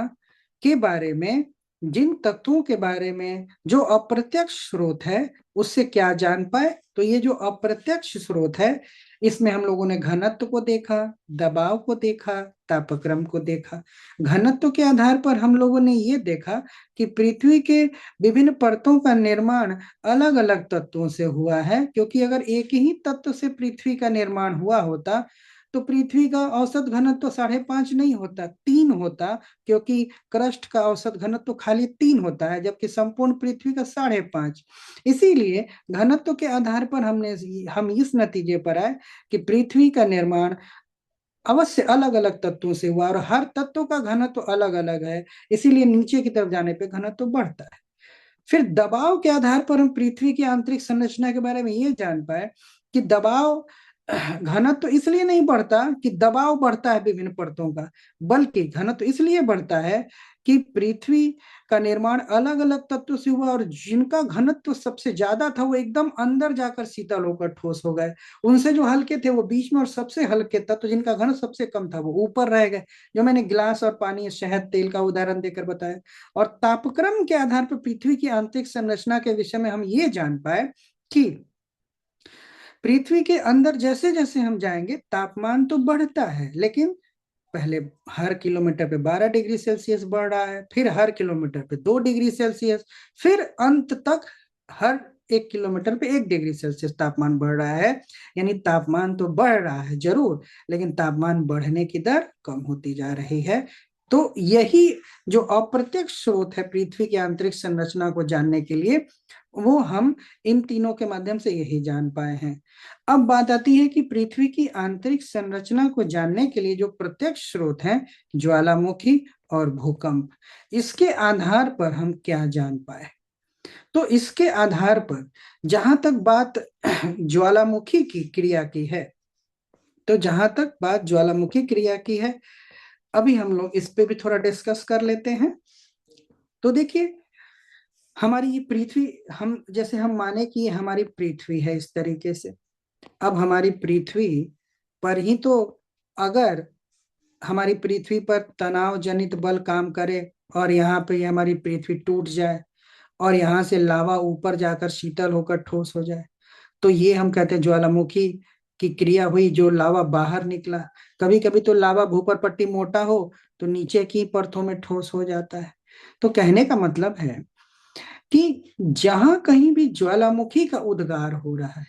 के बारे में, जिन तत्वों के बारे में जो अप्रत्यक्ष स्रोत है उससे क्या जान पाए, तो ये जो अप्रत्यक्ष स्रोत है इसमें हम लोगों ने घनत्व को देखा, दबाव को देखा, तापक्रम को देखा। घनत्व के आधार पर हम लोगों ने ये देखा कि पृथ्वी के विभिन्न परतों का निर्माण अलग अलग तत्वों से हुआ है, क्योंकि अगर एक ही तत्व से पृथ्वी का निर्माण हुआ होता तो पृथ्वी का औसत घनत्व 5.5 नहीं होता, 3 होता, क्योंकि क्रस्ट का औसत घनत्व खाली 3 होता है, जबकि संपूर्ण पृथ्वी का 5.5। इसीलिए घनत्व के आधार पर हम इस नतीजे पर आए कि पृथ्वी का निर्माण अवश्य अलग अलग तत्वों से हुआ, और हर तत्व का घनत्व अलग अलग है, इसीलिए नीचे की तरफ जाने पे घनत्व बढ़ता है। फिर दबाव के आधार पर हम पृथ्वी की आंतरिक संरचना के बारे में ये जान पाए कि दबाव, घनत्व इसलिए नहीं बढ़ता कि दबाव बढ़ता है विभिन्न परतों का, बल्कि घनत्व इसलिए बढ़ता है कि पृथ्वी का निर्माण अलग अलग तत्वों से हुआ, और जिनका घनत्व सबसे ज्यादा था वो एकदम अंदर जाकर शीतल होकर ठोस हो गए, उनसे जो हल्के थे वो बीच में, और सबसे हल्के तत्व जिनका घनत्व सबसे कम था वो ऊपर रह गए, जो मैंने गिलास और पानी, शहद, तेल का उदाहरण देकर बताया। और तापक्रम के आधार पर पृथ्वी की आंतरिक संरचना के विषय में हम ये जान पाए कि पृथ्वी के अंदर जैसे जैसे हम जाएंगे तापमान तो बढ़ता है, लेकिन पहले हर किलोमीटर पे 12 डिग्री सेल्सियस बढ़ रहा है, फिर हर किलोमीटर पे 2 डिग्री सेल्सियस, फिर अंत तक हर 1 किलोमीटर पे 1 डिग्री सेल्सियस तापमान बढ़ रहा है। यानी तापमान तो बढ़ रहा है जरूर, लेकिन तापमान बढ़ने की दर कम होती जा रही है। तो यही जो अप्रत्यक्ष स्रोत है पृथ्वी की आंतरिक संरचना को जानने के लिए, वो हम इन तीनों के माध्यम से यही जान पाए हैं। अब बात आती है कि पृथ्वी की आंतरिक संरचना को जानने के लिए जो प्रत्यक्ष स्रोत हैं, ज्वालामुखी और भूकंप, इसके आधार पर हम क्या जान पाए। तो इसके आधार पर जहां तक बात ज्वालामुखी की क्रिया की है, तो जहां तक बात ज्वालामुखी क्रिया की है, अभी हम लोग इस पे भी थोड़ा डिस्कस कर लेते हैं। तो देखिए, हमारी ये पृथ्वी, हम जैसे हम माने कि ये हमारी पृथ्वी है इस तरीके से। अब हमारी पृथ्वी पर ही तो, अगर हमारी पृथ्वी पर तनाव जनित बल काम करे और यहाँ पे हमारी पृथ्वी टूट जाए और यहाँ से लावा ऊपर जाकर शीतल होकर ठोस हो जाए, तो ये हम कहते हैं ज्वालामुखी की क्रिया हुई, जो लावा बाहर निकला। कभी कभी तो लावा भूपर पट्टी मोटा हो तो नीचे की परतों में ठोस हो जाता है। तो कहने का मतलब है कि जहां कहीं भी ज्वालामुखी का उद्गार हो रहा है,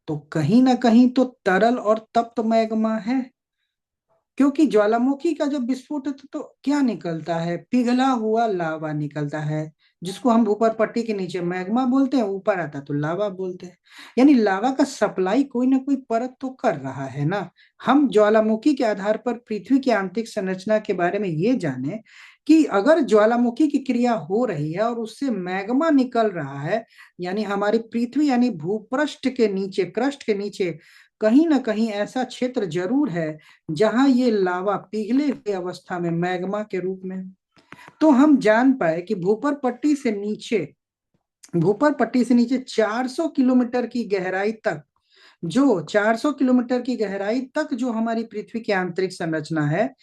तो कहीं ना कहीं तो तरल और तप्त मैग्मा है। क्योंकि ज्वालामुखी का जब विस्फोट होता है तो क्या निकलता है, पिघला हुआ लावा निकलता है, जिसको हम ऊपर पट्टी के नीचे मैग्मा बोलते हैं, ऊपर आता तो लावा बोलते हैं। यानी लावा का सप्लाई कोई ना कोई परत तो कर रहा है ना। हम ज्वालामुखी के आधार पर पृथ्वी की आंतरिक संरचना के बारे में ये जाने कि अगर ज्वालामुखी की क्रिया हो रही है और उससे मैग्मा निकल रहा है, यानी हमारी पृथ्वी यानी भूपृष्ठ के नीचे, क्रस्ट के नीचे कहीं ना कहीं ऐसा क्षेत्र जरूर है जहां ये लावा पिघले हुए अवस्था में मैग्मा के रूप में। तो हम जान पाए कि भूपर पट्टी से नीचे 400 किलोमीटर की गहराई तक, जो 400 किलोमीटर की गहराई तक जो हमारी पृथ्वी की आंतरिक संरचना है,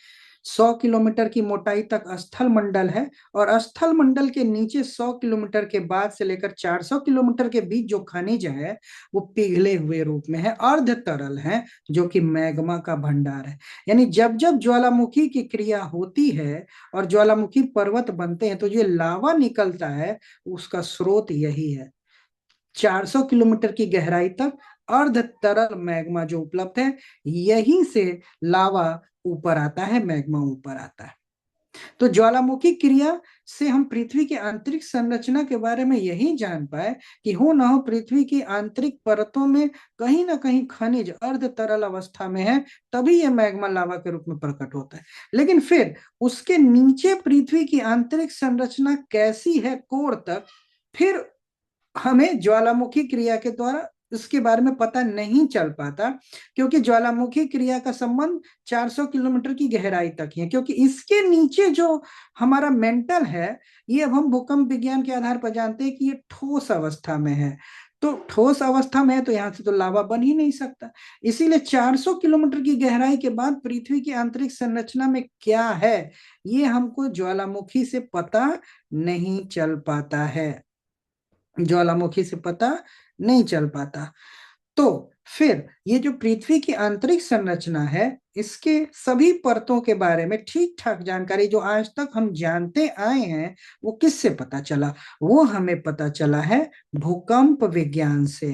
100 किलोमीटर की मोटाई तक स्थल मंडल है, और स्थल मंडल के नीचे 100 किलोमीटर के बाद से लेकर 400 किलोमीटर के बीच जो खनिज है, वो पिघले हुए रूप में है, अर्ध तरल है, जो कि मैग्मा का भंडार है। यानी जब जब ज्वालामुखी की क्रिया होती है और ज्वालामुखी पर्वत बनते हैं, तो ये लावा निकलता है, उसका स्रोत यही है। 400 किलोमीटर की गहराई तक अर्ध तरल मैग्मा जो उपलब्ध है, यहीं से लावा ऊपर आता है, मैग्मा ऊपर आता है। तो ज्वालामुखी क्रिया से हम पृथ्वी की आंतरिक संरचना के बारे में यही जान पाए कि हो ना हो पृथ्वी की आंतरिक परतों में कहीं ना कहीं खनिज अर्ध तरल अवस्था में है, तभी यह मैग्मा लावा के रूप में प्रकट होता है। लेकिन फिर उसके नीचे पृथ्वी की आंतरिक संरचना कैसी है कोर तक, फिर हमें ज्वालामुखी क्रिया के द्वारा इसके बारे में पता नहीं चल पाता, क्योंकि ज्वालामुखी क्रिया का संबंध 400 किलोमीटर की गहराई तक है। क्योंकि इसके नीचे जो हमारा मेंटल है, ये अब हम भूकंप विज्ञान के आधार पर जानते हैं कि ये ठोस अवस्था में है। तो ठोस अवस्था में है तो यहाँ से तो लावा बन ही नहीं सकता। इसीलिए 400 किलोमीटर की गहराई के बाद पृथ्वी की आंतरिक संरचना में क्या है, ये हमको ज्वालामुखी से पता नहीं चल पाता है, ज्वालामुखी से पता नहीं चल पाता। तो फिर ये जो पृथ्वी की आंतरिक संरचना है, इसके सभी परतों के बारे में ठीक ठाक जानकारी जो आज तक हम जानते आए हैं, वो किससे पता चला? वो हमें पता चला है भूकंप विज्ञान से।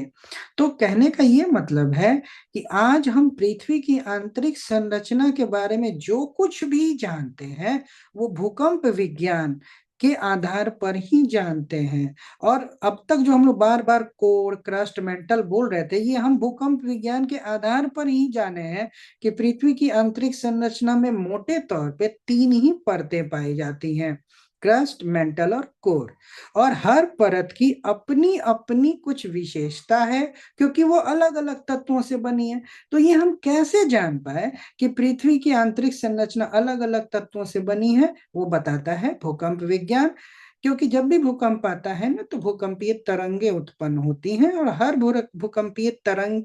तो कहने का ये मतलब है कि आज हम पृथ्वी की आंतरिक संरचना के बारे में जो कुछ भी जानते हैं, वो भूकंप विज्ञान के आधार पर ही जानते हैं। और अब तक जो हम लोग बार बार कोर, क्रस्ट, मेंटल बोल रहे थे, ये हम भूकंप विज्ञान के आधार पर ही जाने हैं कि पृथ्वी की आंतरिक संरचना में मोटे तौर पे 3 ही परतें पाई जाती हैं, क्रस्ट, मेंटल और कोर। और हर परत की अपनी अपनी कुछ विशेषता है, क्योंकि वो अलग अलग तत्वों से बनी है। तो ये हम कैसे जान पाए कि पृथ्वी की आंतरिक संरचना अलग अलग तत्वों से बनी है? वो बताता है भूकंप विज्ञान। क्योंकि जब भी भूकंप आता है ना, तो भूकंपीय तरंगे उत्पन्न होती हैं, और हर भूकंपीय तरंग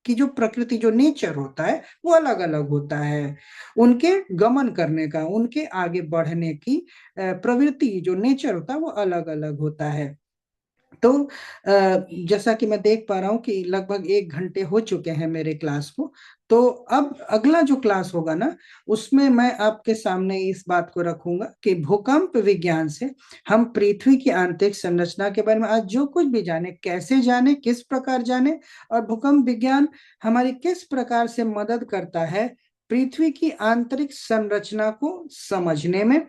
की जो प्रकृति, जो नेचर होता है, वो अलग अलग होता है। उनके गमन करने का, उनके आगे बढ़ने की प्रवृत्ति, जो नेचर होता है, वो अलग अलग होता है। तो जैसा कि मैं देख पा रहा हूँ कि लगभग 1 घंटे हो चुके हैं मेरे क्लास को। तो अब अगला जो क्लास होगा ना, उसमें मैं आपके सामने इस बात को रखूंगा कि भूकंप विज्ञान से हम पृथ्वी की आंतरिक संरचना के बारे में आज जो कुछ भी जाने, कैसे जाने, किस प्रकार जाने, और भूकंप विज्ञान हमारी किस प्रकार से मदद करता है पृथ्वी की आंतरिक संरचना को समझने में।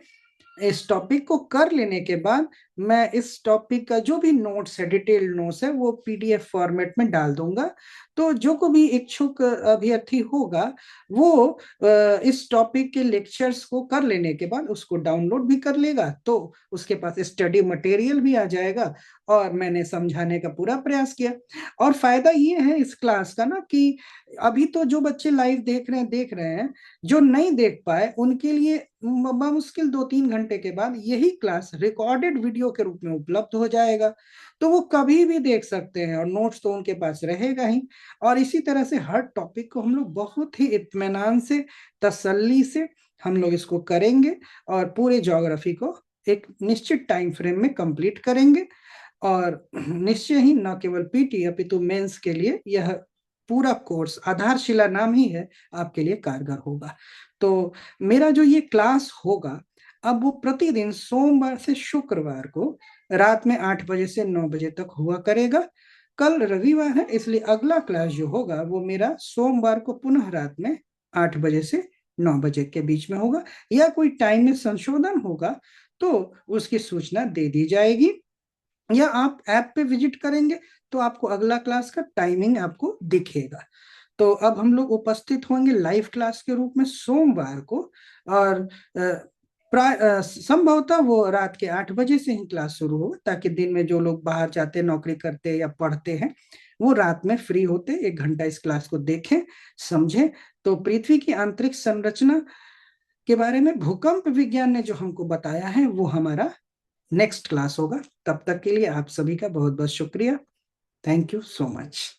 इस टॉपिक को कर लेने के बाद मैं इस टॉपिक का जो भी नोट्स है, डिटेल्ड नोट्स है, वो पीडीएफ फॉर्मेट में डाल दूंगा। तो जो को भी इच्छुक अभ्यर्थी होगा वो इस टॉपिक के लेक्चर्स को कर लेने के बाद उसको डाउनलोड भी कर लेगा, तो उसके पास स्टडी मटेरियल भी आ जाएगा और मैंने समझाने का पूरा प्रयास किया। और फायदा ये है इस क्लास का ना कि अभी तो जो बच्चे लाइव देख रहे हैं, जो नहीं देख पाए उनके लिए मुश्किल 2-3 घंटे के बाद यही क्लास रिकॉर्डेड वीडियो के रूप में उपलब्ध हो जाएगा। तो वो कभी भी देख सकते हैं और नोट्स तो उनके पास रहेगा ही। और इसी तरह से हर टॉपिक को हम लोग बहुत ही इत्मीनान से, तसल्ली से हम लोग इसको करेंगे और पूरे ज्योग्राफी को एक निश्चित टाइम फ्रेम में कंप्लीट करेंगे। और निश्चय ही न केवल पीटी अपितु मेंस के लिए यह पूरा कोर्स, आधारशिला नाम ही है, आपके लिए कारगर होगा। तो मेरा जो ये क्लास होगा अब वो प्रतिदिन सोमवार से शुक्रवार को रात में 8 बजे से 9 बजे तक हुआ करेगा। कल रविवार है, इसलिए अगला क्लास जो होगा वो मेरा सोमवार को पुनः रात में 8 बजे से 9 बजे के बीच में होगा, या कोई टाइम में संशोधन होगा तो उसकी सूचना दे दी जाएगी, या आप ऐप पे विजिट करेंगे तो आपको अगला क्लास का टाइमिंग आपको दिखेगा। तो अब हम लोग उपस्थित होंगे लाइव क्लास के रूप में सोमवार को, और प्राय संभवतः वो रात के 8 बजे से ही क्लास शुरू हो, ताकि दिन में जो लोग बाहर जाते, नौकरी करते या पढ़ते हैं, वो रात में फ्री होते 1 घंटा इस क्लास को देखें, समझें। तो पृथ्वी की आंतरिक संरचना के बारे में भूकंप विज्ञान ने जो हमको बताया है वो हमारा नेक्स्ट क्लास होगा। तब तक के लिए आप सभी का बहुत बहुत शुक्रिया। Thank you so much.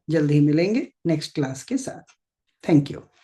जल्द ही मिलेंगे नेक्स्ट क्लास के साथ। Thank you.